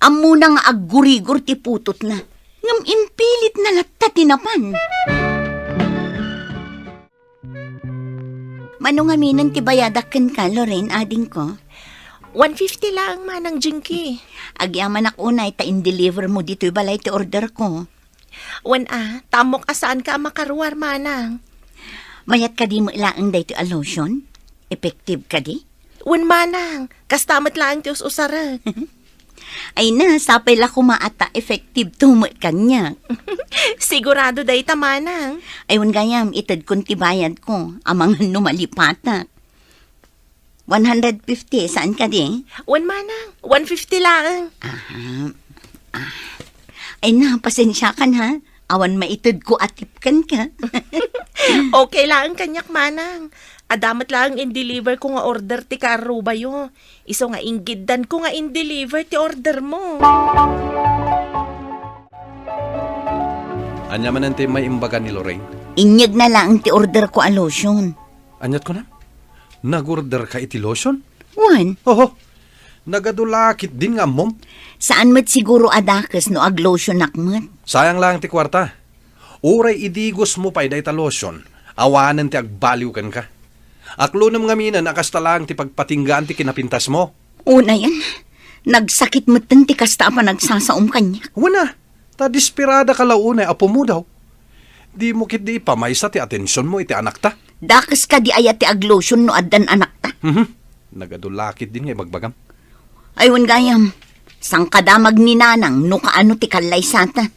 Amo na nga aggurigor ti putot na. Ngam impilit na latta tinapan. Manong aminan ti bayadakken ka, Lorraine, ading ko. 150 lang, manang Jinky. Agyaman ak unay ta in-deliver mo dito balay ti order ko. Tamok asaan ka makaruar, manang. Mayat ka di mo ilaang day ti a lotion? Effective ka di? Manang, kastamat lang ti usaran. Ay na, sapay la kumaata effective tumot kanya. Sigurado day ta, manang. Ayun gayam, itad kun ti bayad ko, amang numalipatak. 150, saan ka di? Manang, 150 lang. Ay na, pasensya ka na. Awan maitid ko atipkan ka. Okay lang kanyak, manang. Adamat lang in-deliver ko nga order ti karuba yo. Iso nga inggidan ko nga in-deliver ti order mo. Anya man ti may imbaga ni Lorraine. Inyag na lang ti order ko a lotion. Anyat ko na? Nag-order ka iti lotion? Wan, Oho, nagadulakit din nga mom. saan mo't siguro adakas no ag lotion nakmat? Sayang lang ti kwarta. Uray idigos mo pa'y day ta lotion. Awanan ti agbaliw kan ka. Aklo nam nga minan akasta lang ti pagpatinggaan ti kinapintas mo. Una yan, nagsakit mo't ti kasta pa nagsasaom kanya. Wana, ta desperada ka launay apo mo daw. Di mo kit di ipamaysa ti atensyon mo iti anak ta. Dakas ka di ayat ti ag lotion no addan anak ta. Nagadulakit din nga bagbagam. Aywan gayam, sang kadamag ni nanang no kaano ti kalay sata.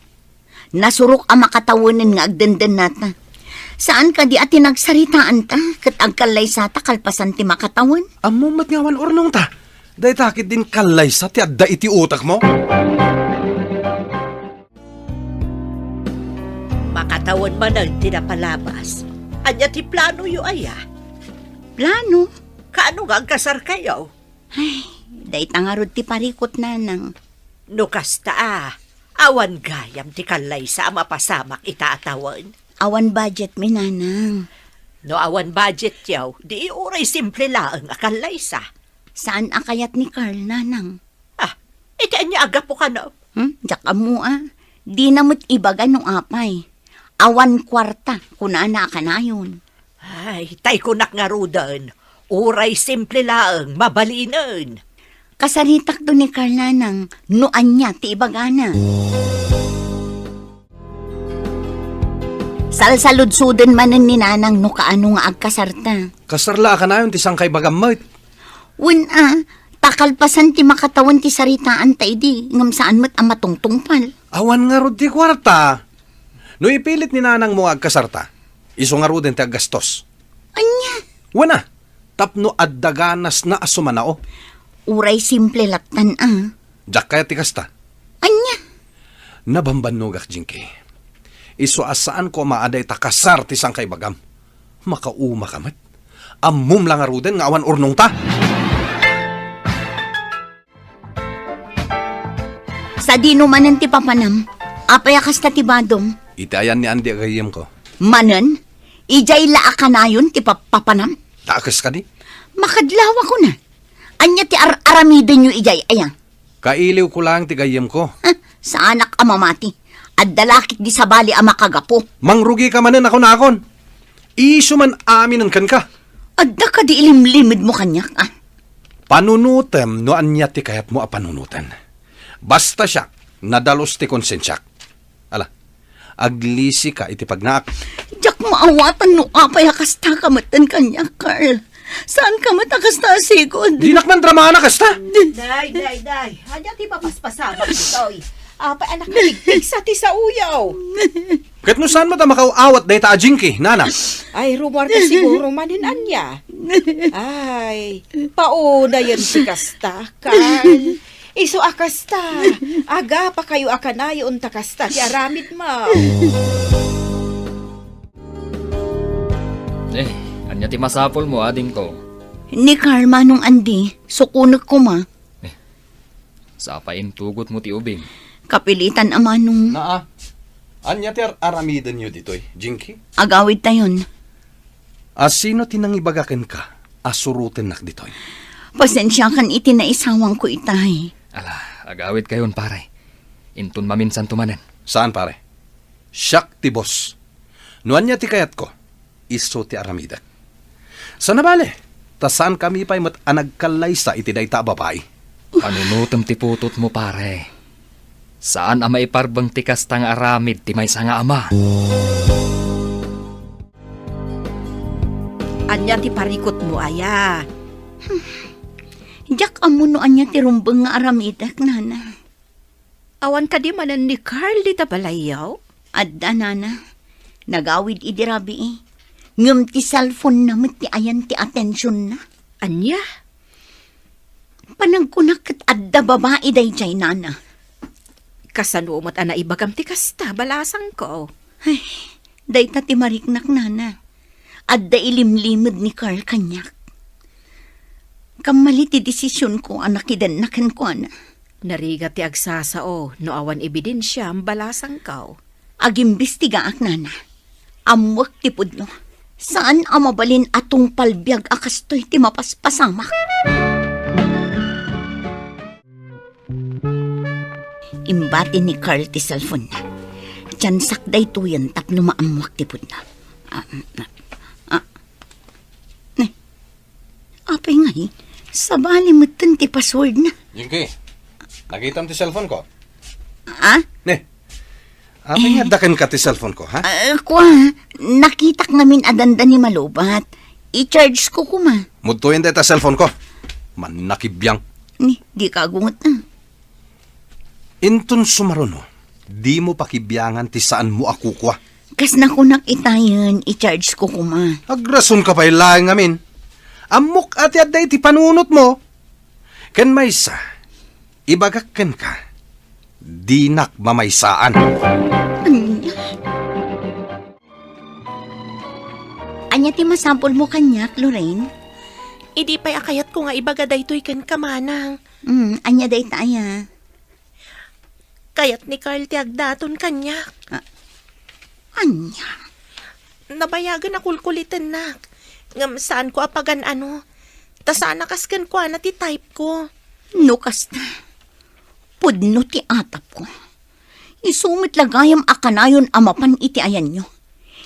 Nasurok ang makatawanan nga agdandan nata. Saan ka di ati nagsaritaan ta? Kat ang kalay sata kalpasan ti makatawan? Amo mat ngawan ornong ta. Day takit din kalay sa ti adda iti utak mo. Makatawan man ang tinapalabas. Anya ti plano yu aya. Plano? Kaano nga ang kasar kayo? Ay, day tangarod ti parikot nanang. No kasta awan gayam ti kalay sa mapasamak itaatawan. Awan budget mi nanang. No awan budget yaw, di uray simple laang akalay sa. Saan akayat ni Carl nanang? Iti anya aga po ka no? Diyak mo Di namot ibaga nung apay. Awan kwarta kunana ka na yun. Ay, tay kunak nga rudan. Uray simple laang mabalinan. Kasaritak do ni Carl nanang, noan niya ti ibagana. Salsaludsudan manen ni nanang no kaano nga agkasarta. Kasarla ka na yun ti sangkay bagamit. Takalpasan ti makatawan ti saritaan ta idi, ngam saan mo't amatungtungpal. Awan nga rod ti kwarta. No ipilit ni nanang mo agkasarta, iso nga rod ti aggastos. Anya? Wana, tapno addaganas na asumanao. Uray simple laktan Diyak kaya ti kasta. Anya? Nabambanogak, Jinky. Iso asaan ko maaday takasar ti sangkay bagam. Makauma kamat. Amum lang aruden nga awan urnong ta. Sa dino manan ti papanam, apayakas ta ti badom. Itayan ni Andy agayim ko. Manan? Ijay laa ka na yun ti papanam? Takas ka di? Makadlawa ko na. Anya ti aramiden nyo ijay ayang. Kailiw ko lang ti gayim ko. Sa anak amamati. At dalakit di sa bali ang makagapo. Mangrugi ka manan ako na akon. Iso man amin ang kan ka. Adda ka di ilimlimid mo kanyak, Panunutem no anya ti kayat mo a panunutan. Basta siya, nadalos ti konsensyak. Ala, aglisi ka iti pagnaak. Diyak maawatan no apayakas ta kamatan kanyak, Carl. Saan ka matakasta sigod? Di nakman drama na kasta. Day. Anya ti papaspasamak itoy. Pa anak na ligtig sa ti sa uyaw. Kat no saan mo ta makauawat dahi ta Jinky, nana? Ay, rumor ka siguro manin anya. Ay, pauna yan si kasta, Carl. Iso akasta. Aga pa kayo akanayon takasta. Ti aramid mo. Anya ti masapol mo, ading ko. Ni Carl manong andi, sukunag ko ma. Sa pain tugot mo ti ubing. Kapilitan amanong Naa. Anya ti aramidan nyo ditoy, Jinky? agawid tayon. Sino tinangibagaken ka? Asuruten nak ditoy. Pasensya kan iti na isawang ko itay. Ala, agawid kayon pare. Intun maminsan tumanen. Saan pare? Siyak ti boss. Nuan niya ti kayat ko, iso ti aramidak. Sana bale, tasaan kami pa'y mat anagkalay sa iti dayta babae. Panunutom ti putot mo pare. Saan ama iparbang ti kastang aramid ti may nga ama? Anya ti parikot mo, aya. Jak amuno anya ti rumbeng nga aramidak, nana. Awan ka di manan ni Carl di tabalayaw? Adda, nana. Nagawid idirabi eh. Ngam ti cellphone na ti ayan ti atensyon na. Anya? Panagkunak kat adda babae day jay, nana. Kasano mo't ana ibagam ti kasta, balasang ko. Ay, day ta ti mariknak, nana. Adda ilimlimod ni Carl kanyak. Kamali ti desisyon ko, anak idanakan ko, ana. Nariga ti agsasao, no awan ebidensya ang balasang ko. Agimbistigaak, nana. Amwak ti pudno. Saan amabalin atong palbiag akastoy ti mapaspasamak? Imbati ni Carl ti cellphone na. Tiyansak day tuyan tapno maamwak ti pudno. Apay nga eh. Sabali mo ti password na. Jinky, nakita mo ti cellphone ko? Ne? Apay nga dakan ka ti cellphone ko, ha? Nakitak namin adanda ni Malubat. I-charge ko kuma. Mudtoyin ta cellphone ko. Man nakibiyang. Ni, di ka agungot na. Intun sumaruno, di mo pakibiyangan ti saan mo ako kwa. Kas na ko nakitayan, i-charge ko kuma. Agrason ka pa'y lang amin. Amok ati aday ti panunot mo. Ken maysa, ibagakken ka. Di nak mamaysaan. Anya ti masampol mo kanyak, Lorraine? Idi pa'y akayat ko nga ibagaday to'y kan kamanang. Anya day taya. Kayat ni Carl ti agdaton kanya. Anya? Nabayagan na kulkulitan nak. Ngam saan ko apagan ano. Tasaan nakaskan ko na ti type ko. Nukas na. Pudno ti atap ko. Isumit lagayam akanayon amapan iti ayan nyo.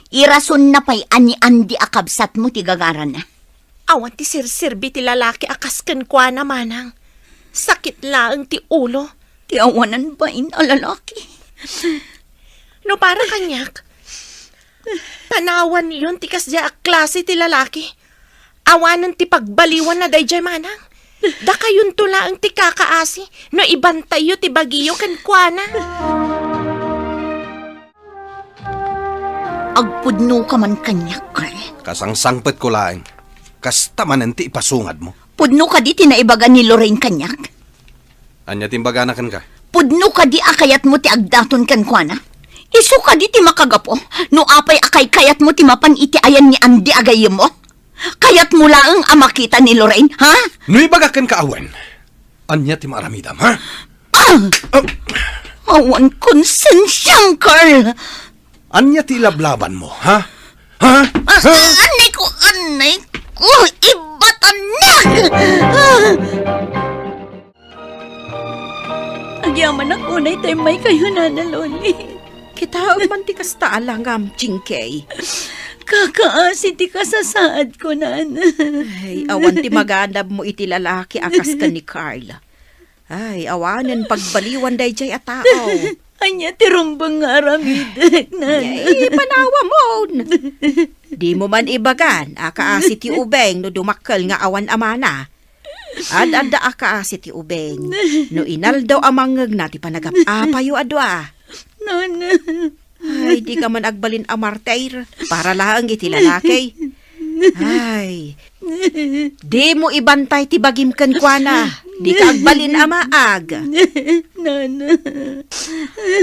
Irason na pa'y ani-andi akabsat mo ti gagaran na. Awan ti sirsirbi ti lalaki akaskan ko na manang. Sakit laang ti ulo. Ti awanan ba lalaki? No para kanyak. Panawan yun ti kasya klase ti lalaki. Awanan ti pagbaliwan na day jay manang. Da kayon tula ang ti kakaasi. No ibantay yu ti bagiyo kan kuana. Agpudno ka man kanyak, Carl. Kasangsangpet ko laeng. Kasta man ti ipasungad mo. Pudno ka di tinaibaga ni Lorraine kanyak. Anya timbaganakan ka? Pudno ka di akayat mo ti agdaton kan kuana. Isu ka di ti makagapo. No apay akay kayat mo ti mapan iti ayan ni Andy agayem mo. Kayat mo laang amakita ni Lorraine, ha? No ibagakan ka awan. Anya ti maramidam, ha? Awan konsensyang, Carl. Anya ti lablaban mo, ha? Ha? Anay ko, ibatan na! Agyaman ang unay tayo may kayo na naloli. Kita man ti kasta alangam, Jinky. Kakaasi ti kasasaad ko, nana. Ay, awan ti magandab mo iti lalaki akas ka ni Carl. Ay, awanan pagbaliwan day jay atao. Anya ti rumbang aramidak, nana. Ay, panawa mo. Di mo man ibagan, akaasi ti ubeng no dumakkel nga awan amana. Ad-adda akaasi ti ubeng no inal daw amangeg na ti panagap-apayo adwa. Nana. Ay, di ka man agbalin amartair para lang iti lalaki. Ay, di mo ibantay ti bagimken kuana. Di ka agbalin amaag. Nana.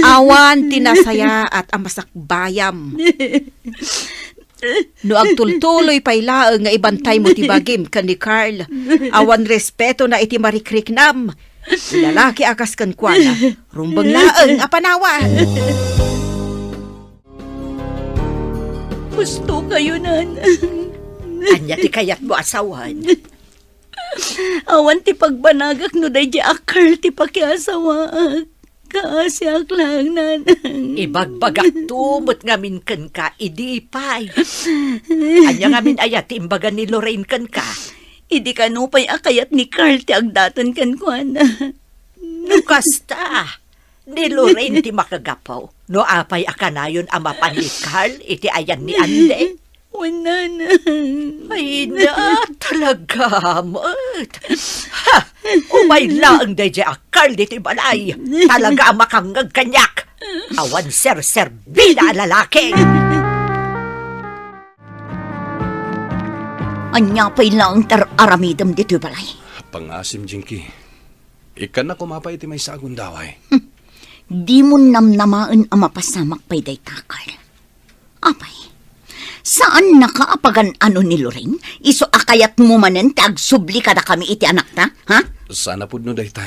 Awan tinasaya at amasak bayam. No agtultuloy pay laeng nga ibantay mo ti bagim kan ni Carl. Awan respeto na iti marikriknam. Lalaki akas kan kuana. Rumbang laeng apanawa. Gusto kayo, nan. Anya ti kayat mo asawan. Awan ti pagbanagak no day di akal ti pakiasawaak. Kaasyak lang, nanang. Ibagbagak tumot ngamin kan ka, idi ipay. Anya ngamin ayat, imbagan ni Lorraine kan ka. Idi ka nupay akayat ni Carl ti agdatan kan kuana. Nukasta. Ni Lorraine ti makagapaw. No apay akanayon ama pa ni Carl, iti ayan ni Ande. Nanang. Ay na, talaga, mat. Ha! Umay laang DJ akal dito balay. Talaga makangag kanyak. Awan ser bida lalaki. Anya pa'y lang aramidam dito balay. Pangasim, Jinky. Ikan na kumapay iti may sagun daway. Di mo namnamaan ang mapasamak pa'y day takal. Apay, saan nakaapagan ano ni Lorraine? Iso akayat mo manen ti agsubli kada kami iti anak ta, ha? Sana pud no dayta.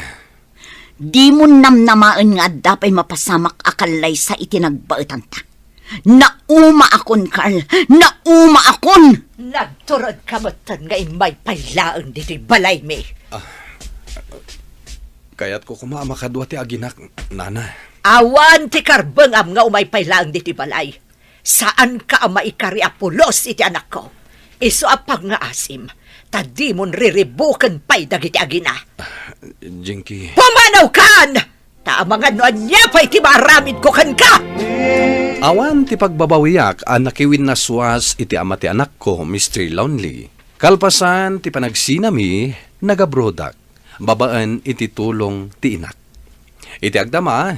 Di mo namnamaan nga dapay mapasamak akalay sa iti nagbaetan ta. Nauma akon, Carl. Nauma akon! Nagturod kamatan nga imay pailaan dito balay me. Kaya't ko kumamakadwa ti aginak, nana. Awan ti karbeng am nga umay pailaan dito balay. Saan ka ang maikari apulos iti anak ko? Iso apag nga asim. Tadi mon riribukan pa'y dagiti agina. Jinky. Pumanaw kan! Taamangan no anya pa'y ti maramid ko kan ka! Awan ti pagbabawiyak ang nakiwin na suwas iti ama ti anak ko, Mr. Lonely. Kalpasan ti panagsinami, nagabrodak. Babaan iti tulong ti inak. Iti agdama,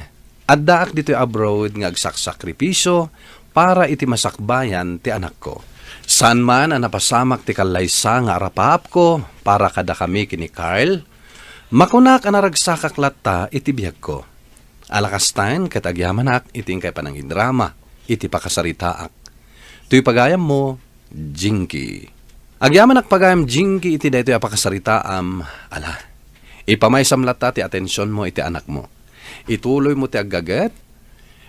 addaak dito abroad nga agsaksakripisyo para iti masakbayan ti anak ko. San man ang napasamak ti kalaysa nga arapaap ko para kada kami kini Carl, makunak ang naragsakaklatta iti biyag ko. Alakastan kat agyamanak iting kay panangindrama, iti pakasaritaak. Tuy pagayam mo, Jinky. Agyamanak pagayam Jinky iti daytoy apakasaritaam, ala. Ipamaysam latta ti atensyon mo iti anak mo. Ituloy mo ti aggaget.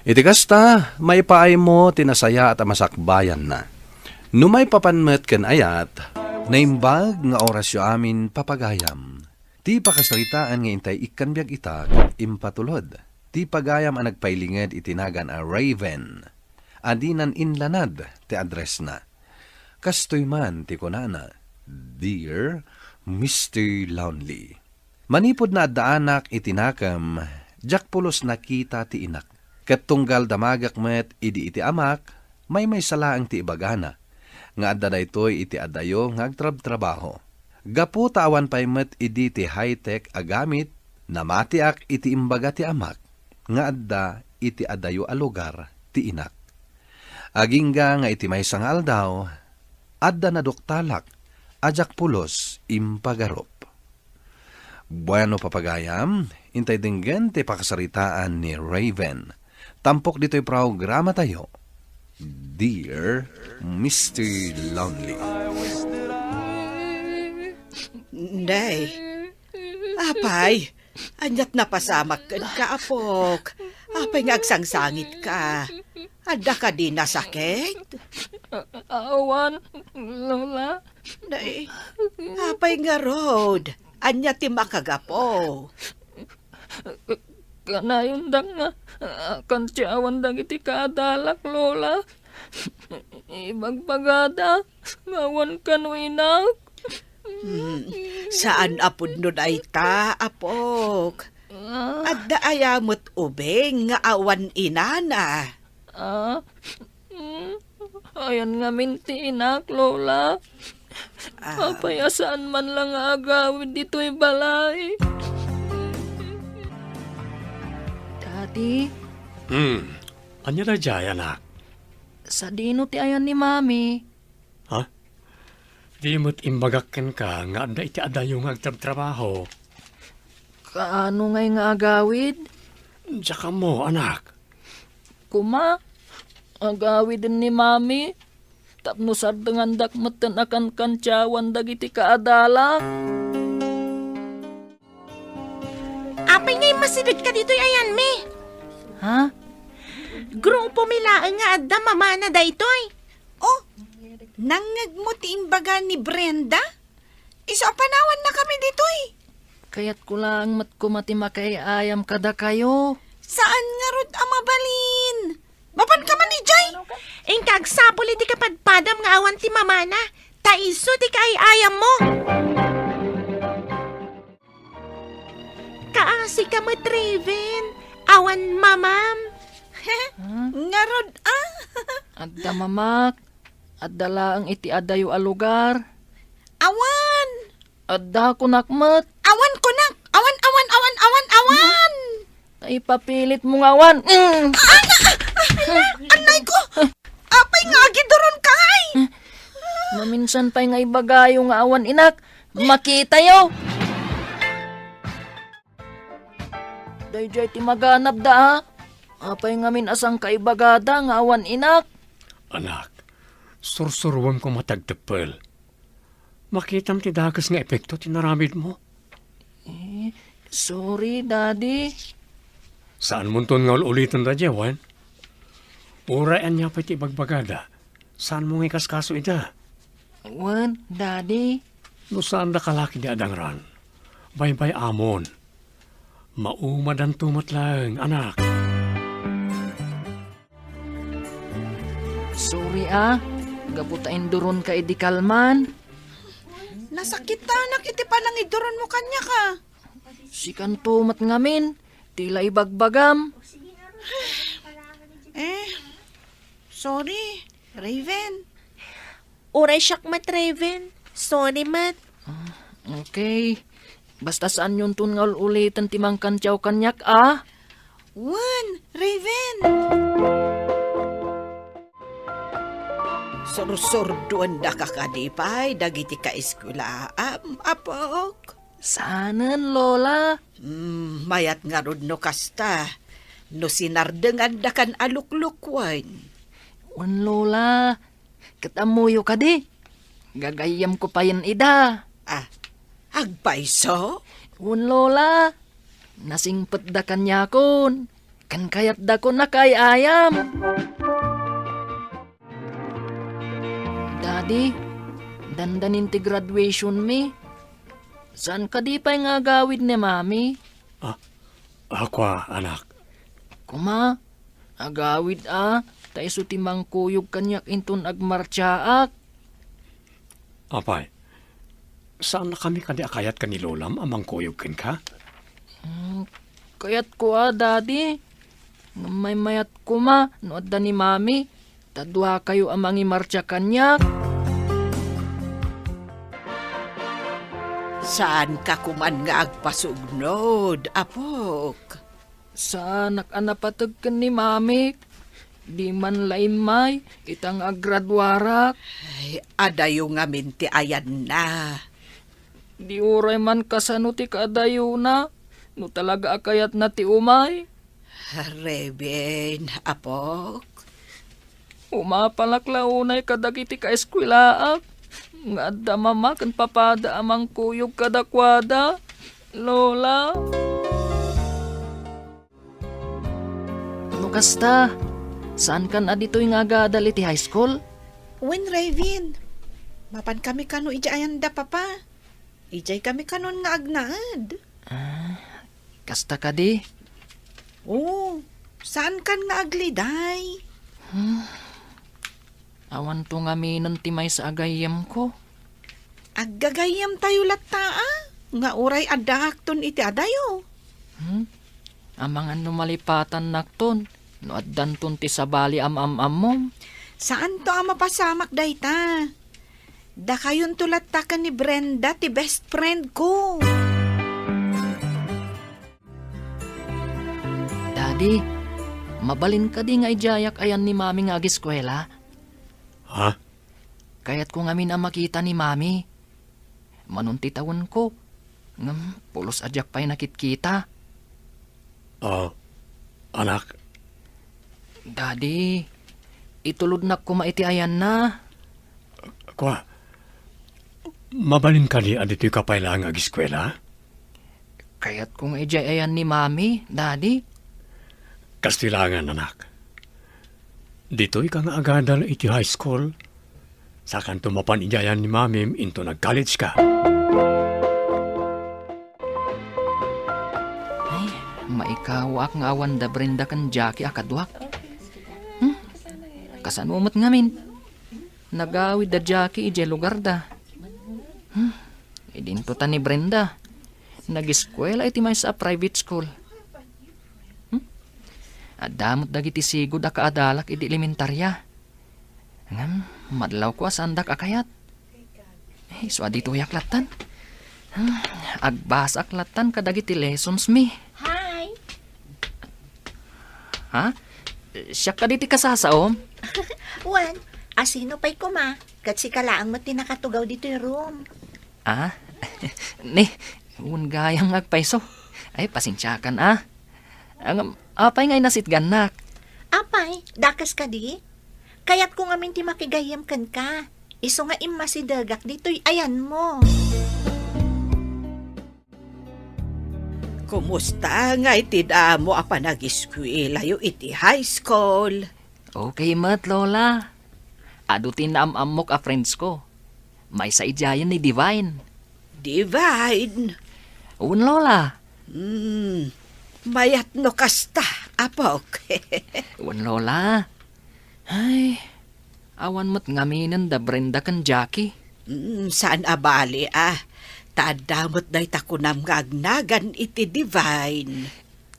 Iti kasta, may paay mo tinasaya at masakbayan na. Numay papanmet ken ayat, naimbag nga orasyo amin papagayam. Ti pakasaritaan nga intay ikanbiag ita impatulod. Ti pagayam ang nagpailinged itinagan a Raven. Adinan inlanad ti address na. Kastoy man ti kunana, Dear Mr. Lonely. Manipod na addaanak itinakam, jakpulos nakita ti inak. Ket tunggal damagak met idi iti amak, may salaang ti ibagana. Nga adda daytoy iti adayo nga agtrab-trabaho. Gapu tawan pay met idi ti high-tech agamit, namatiak iti imbaga ti amak. Nga adda iti adayo a lugar ti inak. Agingga nga iti may sangal daw, adda na doktalak, ajak pulos impagarop. Bueno papagayam, intay dinggan ti pakasaritaan ni Raven. Tampok dito'y programa tayo. Dear Mr. Lonely. Day, apay, anyat napasamak ka, apok. Apay nga agsangsangit ka. Ada ka di nasakit? Awan, Lola. Day, apay nga road. Anyat ti makagapo. Kanayon dang nga, kantyawan dang iti kadalak, Lola. Ibagpagada, ngawan kanwinak. Saan apod nun ay ta, apok? Adda ayamot ubeng nga awan inana. Ayan nga minti inak, Lola. Papayasaan man lang agawid dito'y balay. Daddy? Anya na jay, anak? Sa dino ti ayan ni Mami. Ha? Di mo't imbagakken ka nga adda iti adayo nga agtrabaho. Kaano ngay nga agawid? Tsaka mo, anak. Kuma, agawid din ni Mami. Tapno sardengan dakmeten akan kancawan dagiti kaadala. Apay ngay masidad ka dito ayan, me. Ha? Grupo milaan nga adda mamana da itoy. Oh, nangag mo ti imbaga ni Brenda? Isa panawan na kami ditoy. Kaya't ko lang mat kumati makayayam kada kayo. Saan nga rod amabalin? Mapan ka man ni Jay? Ingkag sapol iti kapadpadam nga awan ti mamana. Taiso ti kaayayam mo. Kaasi ka mo, Raven. Awan mamam. Nga rod Adda mamak. Adda laang iti adayo a lugar. Awan! Adda kunakmat. Awan kunak! Awan! Ay papilit mo nga awan. Anay ko! Apay nga gidoron kay! Maminsan pa'y nga ibagayo nga awan inak. Makita yo. Dayjay ti maganap da ha. Apay nga min asang kaibagada nga awan inak. Anak, sursuruan ko matagtapel. Makitam ti dagas nga epekto tinaramid mo. Sorry, Daddy. Saan mo ton nga ulitin da Jewan? Urayan niya pa ti bagbagada. Saan mo nga ikaskaso ida? Wan, Daddy. No saan da kalaki di adangran? Bye-bye amon. Maumad ang tumat lang, anak. Sorry gabutain duron ka idikalman. Nasakitanak iti panangidoron mo kanya ka. Sikan tumat ngamin, tila ibagbagam. Sorry, Raven. Uray siyak mat, Raven. Sorry, mat. Okay. Basta saan yun tun nga ulitan timang kantyaw kanyak, Wan, Raven. Sorsorduan da kakadipay, dagiti ka eskulaam, apok. Saanan, Lola? Mayat nga rod no kasta. No sinardengan da kan aluklukwan. Wan, Lola. Katamuyo ka di. Gagayam ko pa yan ida. Agpaiso? Wan, Lola. Nasingpet da kanya kon. Kan kayat da ko na kay ayam. Daddy, dandanin ti graduation mi. Saan ka di pa'y nga gawid ni Mami? Akwa, anak. Kuma, agawid tayo so timang kuyog kanyak inton agmartsaak. Apay, saan na kami kadi akayat ka ni Lolam amang kuyog ka? Kayat ko Daddy. May mayat kuma, nood da ni Mami. Tadwa kayo amang imartsa kanyak. Saan ka kuman nga agpasugnod, apok? Sa anak-anapatag ka ni Mami. Di man laimay, itang agradwarak. Ay, adayo nga minti ayan na. Di uray man kasano ti kaadayo na. No talaga akayat na ti umay. Reben, apok? Umapalaklaunay kadagiti ka eskwilaak. Nga adda mama kan papada amang kuyog kadakwada. Lola. Kasta, saan kan adito'y nga gadal iti high school? Wen, Raven. Mapan kami kano ijayan da, papa. Ijay kami kanon nga agnaad. Kasta ka di? Oo, saan kan nga agliday? Awan to nga minon timay sa agayam ko. Aggagayam tayo latta, nga uray adahakton iti adayo. Amangan numalipatan nakton. No addanton ti sabali am-am-am. Saan to mapasamak dayta? Da kayon tulatakan ni Brenda, ti best friend ko. Daddy, mabalin ka di nga ijayak ayan ni Mami nga agiskwela? Ha? Kaya't ko ngamin ang makita ni Mami. Manuntitawan ko. Pulos adyak pa'y nakitkita. Anak. Daddy, itulod na kumaiti ayan na. Kwa, mabalin ka di adito'y kapailang ag-eskwela? Kaya't kung ijay ayan ni Mami, Daddy. Kastilangan, anak. Dito'y kang agadal iti high school. Sakan tumapan ijayan ni Mami into nag-college ka. Ay, maikawak nga awan da Brenda kan Jackie akadwak. Kasanumot ngamin. Nagawid da Jackie ije lugar da. Idinto ta ni Brenda. Nag-eskwela iti may sa private school. Adamot dagiti sigod a kaadalak iti elementarya. Ngam, madlaw ko asandak akayat. So adito yaklatan. Agbasa aklatan kadagiti lessons mi. Hi! Ha? Siya kaditi kasasaom? Juan, asino pa'y kuma? Kat si kalaang mo tinakatugaw dito yung room. Ah? Ni, un gayang agpaiso. Ay, pasensyakan apay ngay nasitgan nak. Apay, dakas ka di? Kaya't kung amin ti makigayam kan ka. Iso nga imasidagak dito'y ayan mo. Kumusta nga itida mo apa nag-eskwela yu iti high school? Okay mat, Lola. Adutin na amok a friends ko. May sa ijayan ni Divine. Divine? Un, Lola. Mayat no kasta, apok. Un, Lola. Ay, awan mo't ngaminin da Brenda kan Jackie. Saan abali Tadamot dahi takunam nga agnagan iti Divine.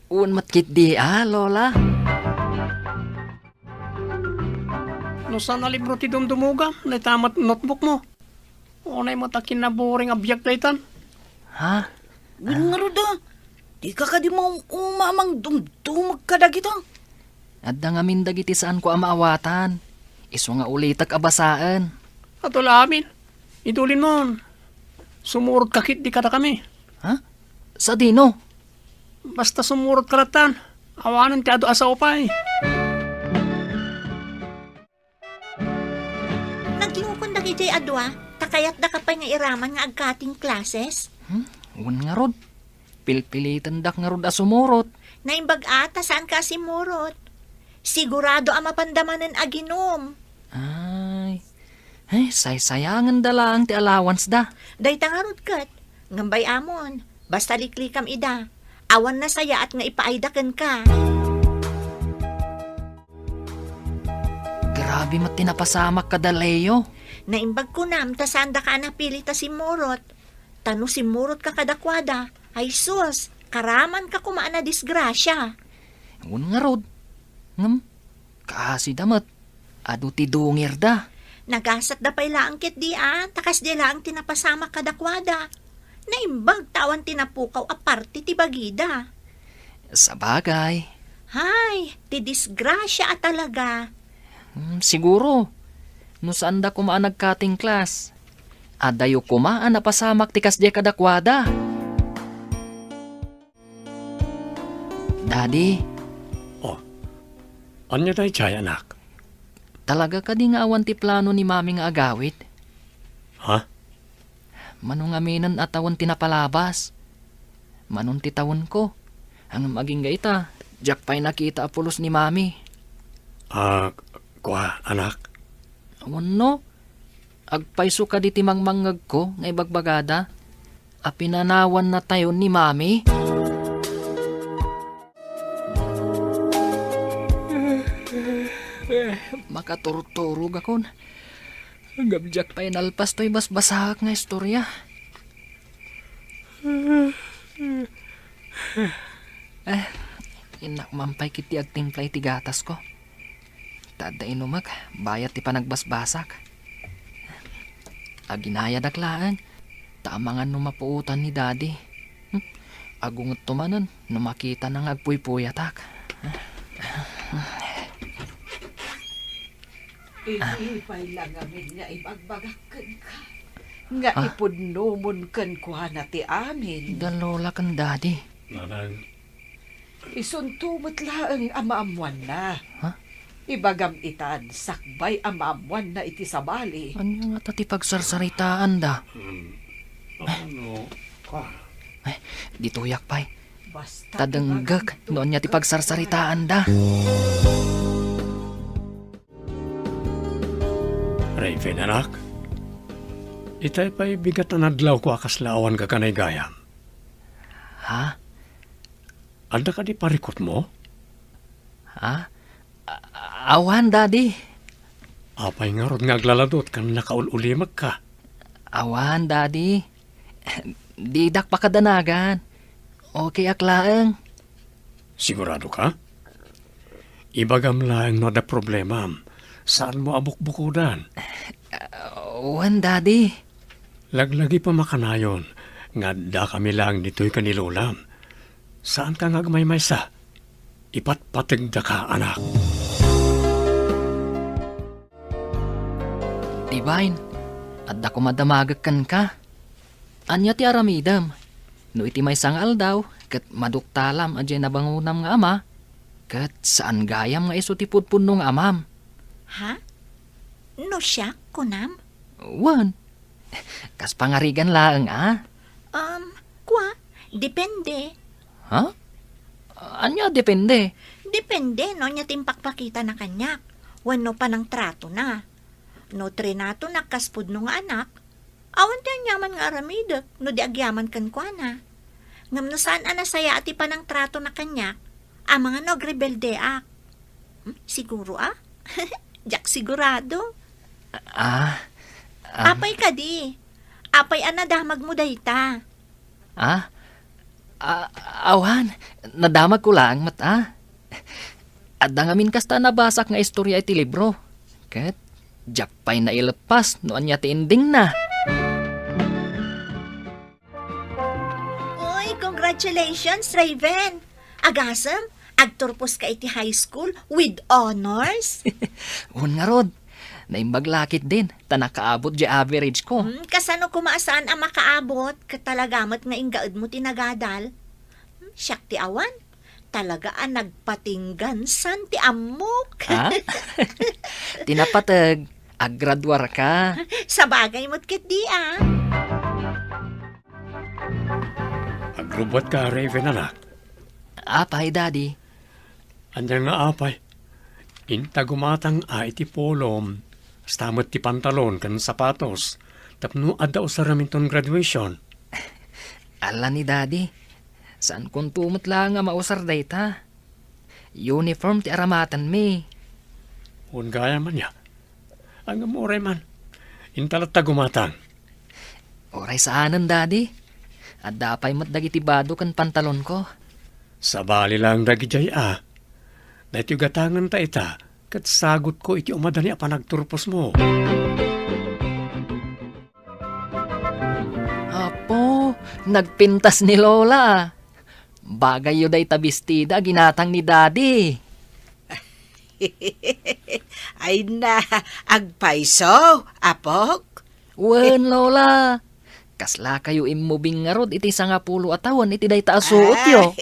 Un matkit di Lola. No sana libro ti dumdumugam, na tamat notebook mo. Unay mo takin na boring abyak daytan. Ha? Nga da, di ka di mo umamang dumdumag ka dagito. Adda nga mindag iti saan ko amaawatan. Iso nga ulitak abasaan. Atula amin, idulin mo. Sumurot kakit di kada kami. Ha? Sa dino? Basta sumurot karatan. Awanan ti ado asa upay. Naglukon da kiti adwa, takayat da kapay nga iraman nga agkating classes. Un nga rod. Pilpilitan dak nga rod a sumurot. Naimbag ata saan ka simurot. Sigurado ang mapandamanan aginom. Ay, saysayangan dala ang ti allowance da. Day tangarod kat, ngambay amon, basta liklikam ida. Awan na saya at nga ipaaydakan ka. Grabe mat tinapasamak ka da, Leo. Naimbag ko nam, tasanda ka napili ta si Murot. Tano si Murot ka kadakwada. Ay sus, karaman ka kumaan na disgrasya. Un nga rod. Kasi damat, adu ti dungir da. Nagasat da pa'y laang kit di takas di laang tinapasama kadakwada. Naimbag tawan tinapukaw aparte ti bagida. Sa bagay. Hay, ti disgrasya at talaga. Siguro. No saan da kumaan nagkating class. Adayo kumaan napasamak ti kasdi kadakwada. Daddy. Oh, anya tayo chay anak? Talaga ka di nga awan ti plano ni Mami nga agawit? Ha? Manong aminan at awan tinapalabas. Manon ti tawon ko. Ang maging gaita, jak pa'y nakita apulos ni Mami. Kwa, anak? Awan no? Agpaiso ka di ti mangmangag ko, nga ibagbagada. Apinanawan na tayo ni Mami. Makaturturog akon. Gabjak pa'y nalpas to'y basbasak nga istorya. Inak mampay kiti agtimplay ti gatas ko. Tada inumag, bayat ti panagbasbasak. Aginaya daklaan, tamangan numapuutan ni Daddy. Agungot tumanan, numakita nang agpuy-puyatak. Ipay lang amin nga ibagbagakan ka. Nga ipudnomon kan kuha na ti amin. Dalola kan Daddy. Nanang. Isuntumot laang amaamuan na. Ha? Ibagam itan, sakbay amamuan na iti sabali. Anya nga tati pagsarsaritaan da. Dituyak pa'y. Basta Tadenggek, noon niya ti pagsarsaritaan da. Raven, anak. Itay pa'y bigat na nadlaw ko akaslaawan ka kanay gayam. Ha? Anda ka di parikot mo? Ha? Awan, daddy. Apay nga rod nga aglaladot kan nakaululimag ka. Awan, daddy. Didak pa kadanagan. Okay, aklaeng. Sigurado ka? Ibagam lang no da problema. Saan mo abuk-bukudan? Awan, daddy. Laglagi pa makanayon. Nga da kami lang dito'y kanilulam. Saan ka ngagmay-may sa? Ipatpatig da ka, anak. Divine, adda ko madamagakan ka. Anya ti aramidam. No iti may sangal daw, kat maduktalam adya nabangunam nga ama. Kat saan gayam nga iso ti pudpunno nga amam. Ha? No siya, kunam? Wan. Kas pangarigan laeng Kwa? Depende. Ha? Anya depende. Depende, no niya timpakpakita na kanyak. Wano pa ng trato na. No trenato na kaspud no nga anak. Awan tayo nyaman nga aramidak, no di agyaman kan kwa na. Ngam no saan anasaya ati pa ng trato na kanyak, ang mga nagrebelde ak. Siguro Jak sigurado. Apay ka di. Apay anadamag mo dayta. Awan, nadamag ko lang mata. Adda ngamin kasta nabasak nga istorya iti libro. Ket, jakpay na ilepas no anya ti ending na. Uy, congratulations, Raven. Agasam, agturpos ka iti high school with honors. Un nga rod, naimbag lakit din, tanakaabot di average ko. Kasano kumaasaan ang makaabot, katalagamat nga ingaad mo tinagadal. Siyak ti awan, talaga ang nagpatinggansan ti amok. Tinapatag, aggraduar ka. Sa bagay mo't kit di Agrubot ka, Raven, anak. Apay, daddy. Andyan nga apay. Inta gumatang iti polom. Stamot ti pantalon kan sapatos. Tapno adda sa raminton graduation. Ala ni daddy. Saan kung tumot lang nga mausar dayta? Uniform ti aramatan mi. Un gaya man ya. Ang amuray man. Intalat ta gumatang. Oray saanan, daddy. At dapay matdagiti bado kan pantalon ko. Sa bali lang dagijay Dahit yung gatangan ta ita, kat sagot ko iti umadani a panagturpos mo. Apo, nagpintas ni Lola. Bagay yun day tabistida, ginatang ni Daddy. Ay na, agpaiso, apok. Wen, Lola. Kasla kayo imubing nga rod, iti 10 atawan, iti day taasuot yo.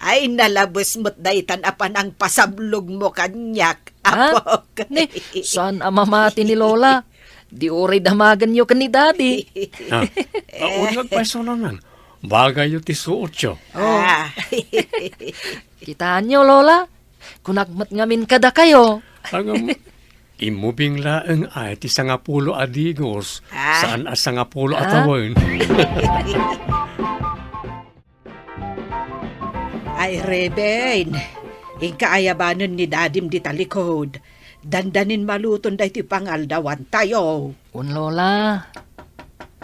Ay, nalabos mo't daytan apan ang pasablog mo kanyak, apok. Ne, saan amamati ni Lola? Di oray damagan yo kan ni Daddy. Unag peso naman. Bagay yung tisuot yo. Kitaan nyo, Lola. Kunagmat ngamin kada kayo. Imubing laeng ti 10 adigos. Saan 10 atawan? Ay, Reben, ingkaayabanan ni Dadim di talikod. Dandanin maluton da iti pangaldawan tayo. Lola.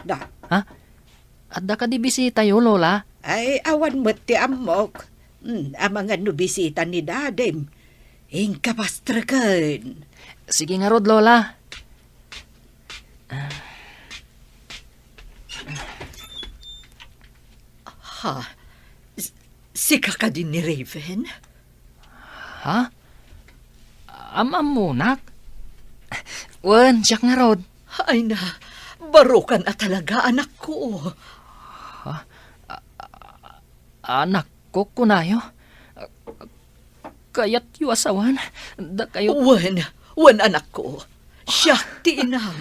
Da. Ha? Adda ka di bisita yo, Lola? Ay, awan mo't ti amok. Ang mga nubisita ni Dadim. Ingkapastrakan. Sige nga rod, Lola. Sika ka din ni Raven? Ha? Amamunak? Wen, siyak nga rod. Ay na, barukan at talaga anak ko. Anak ko kunayo? kayat yu asawan. Da kayo... Wan anak ko. Siya ti inam.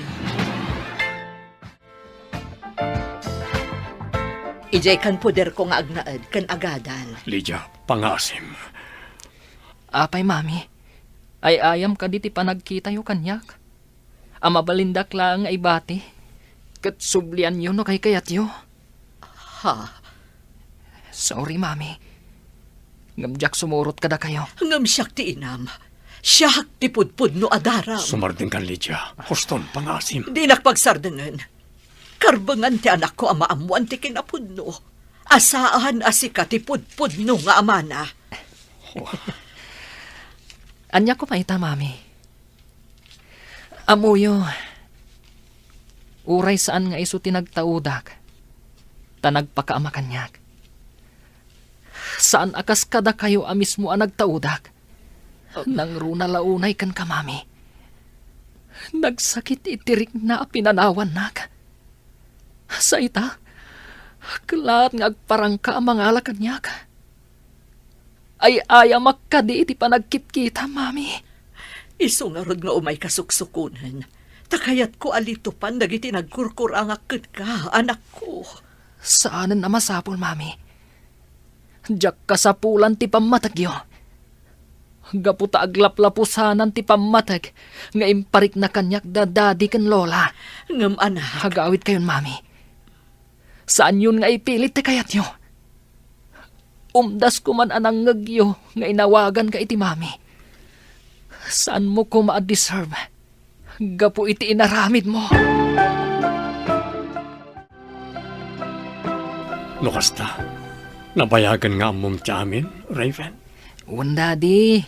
Ijay kan poder ko nga agnaad kan agadal. Lydia, pangasim. Apay, mami. Ay ayam ka diti panagkita yu kanyak. Amabalindak lang ay bati. Kat sublian yu no kay kayat yu. Ha? Sorry, mami. Ngamjak sumurot kada kayo. Ngam siyak ti inam. Siyak ti pudpud no adaram. Sumardin kan, Lydia. Huston, pangasim. Di nakpagsardengan. Karbangan ti anak ko ama amuan ti kinapudno. Asaahan asika ti pudpud no nga amana. Anya ko paita, mami. Amuyo. Uray saan nga iso tinagtaudak. Tanagpakaama kanyak. Saan akas kada kayo amismo ang nagtaudak? Nang runa launay kan ka, mami. Nagsakit itirik na pinanawan nak. Sa ita, kalat nga agparang ka ang mga alakanyak. Ay ayamak ka di iti panagkit-kita, mami. Iso nga rod nga umay kasuksukunan. Takayat ko alito pan dagiti nagkurkurangakit ka, anak ko. Saanan na masapol, mami? Diyak kasapulan ti pamatagyo. Gaputa aglaplapusanan ti pamatag nga imparik na kanyak dadadi kan lola. Ngam anak. Hagawit kayon, mami. Saan yun nga ipilit ti kayat nyo? Umdas ko man anang ngagyo nga inawagan ka iti mami. Saan mo ko ma-deserve? Gapu iti inaramid mo. Lukasta, nabayagan nga amom ti amin, Raven? Daddy.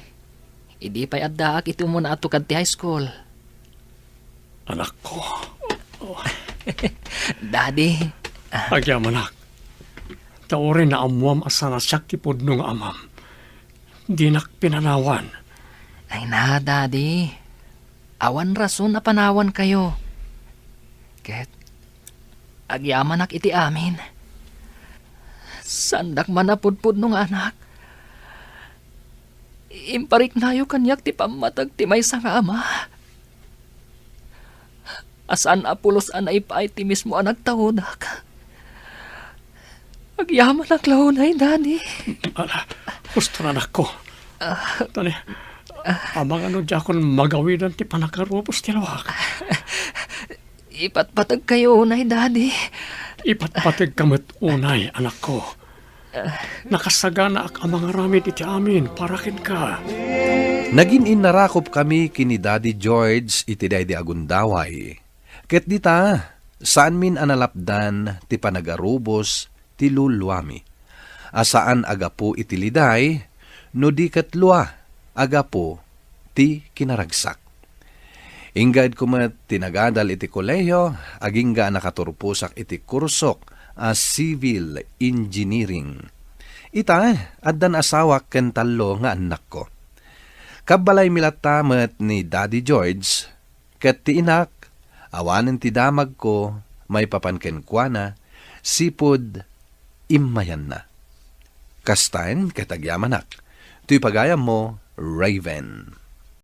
Idi pa'y addaak ito mo na atukad ti high school. Anak ko. Daddy. Agyam, anak. Taorin na amuam asa na siyak ti pudno nga amam. Di nak pinanawan. Ay na, Daddy. Awan rason na panawan kayo. Ket, agyamanak iti amin. Sandak manapudpud nung anak. Imparik nayo kanyak ti pamatag ti may nga ama. Asan apulos anay pa ti mismo ang nagtaudak. Agyaman ang launay, Daddy. Ala, gusto na anak ko. Tani, amang ano di akong magawidan ti panakarupos ti lawak. Ipatpatag kayo unay, Daddy. Ipatpatag kamot unay, anak ko. Nakasagana ak amang aramid iti amin, parakin ka. Naging inarakop kami kini Daddy George iti day di agundaway. Ket dita, saan min analapdan ti panagarubos ti lulwami. Asaan agapo iti liday, no di katlua agapo ti kinaragsak. Ingad kumat tinagadal iti kolehiyo, agingga nakaturpusak iti kursok as civil engineering. Ita, addan asawak ken tallo nga anak ko. Kabalay milatamet ni Daddy George, ket ti inak, awanen ti damag ko, may papanken kuana, sipod imayan na. Kastain ketagyaman nak. Tuy pagayam mo, Raven.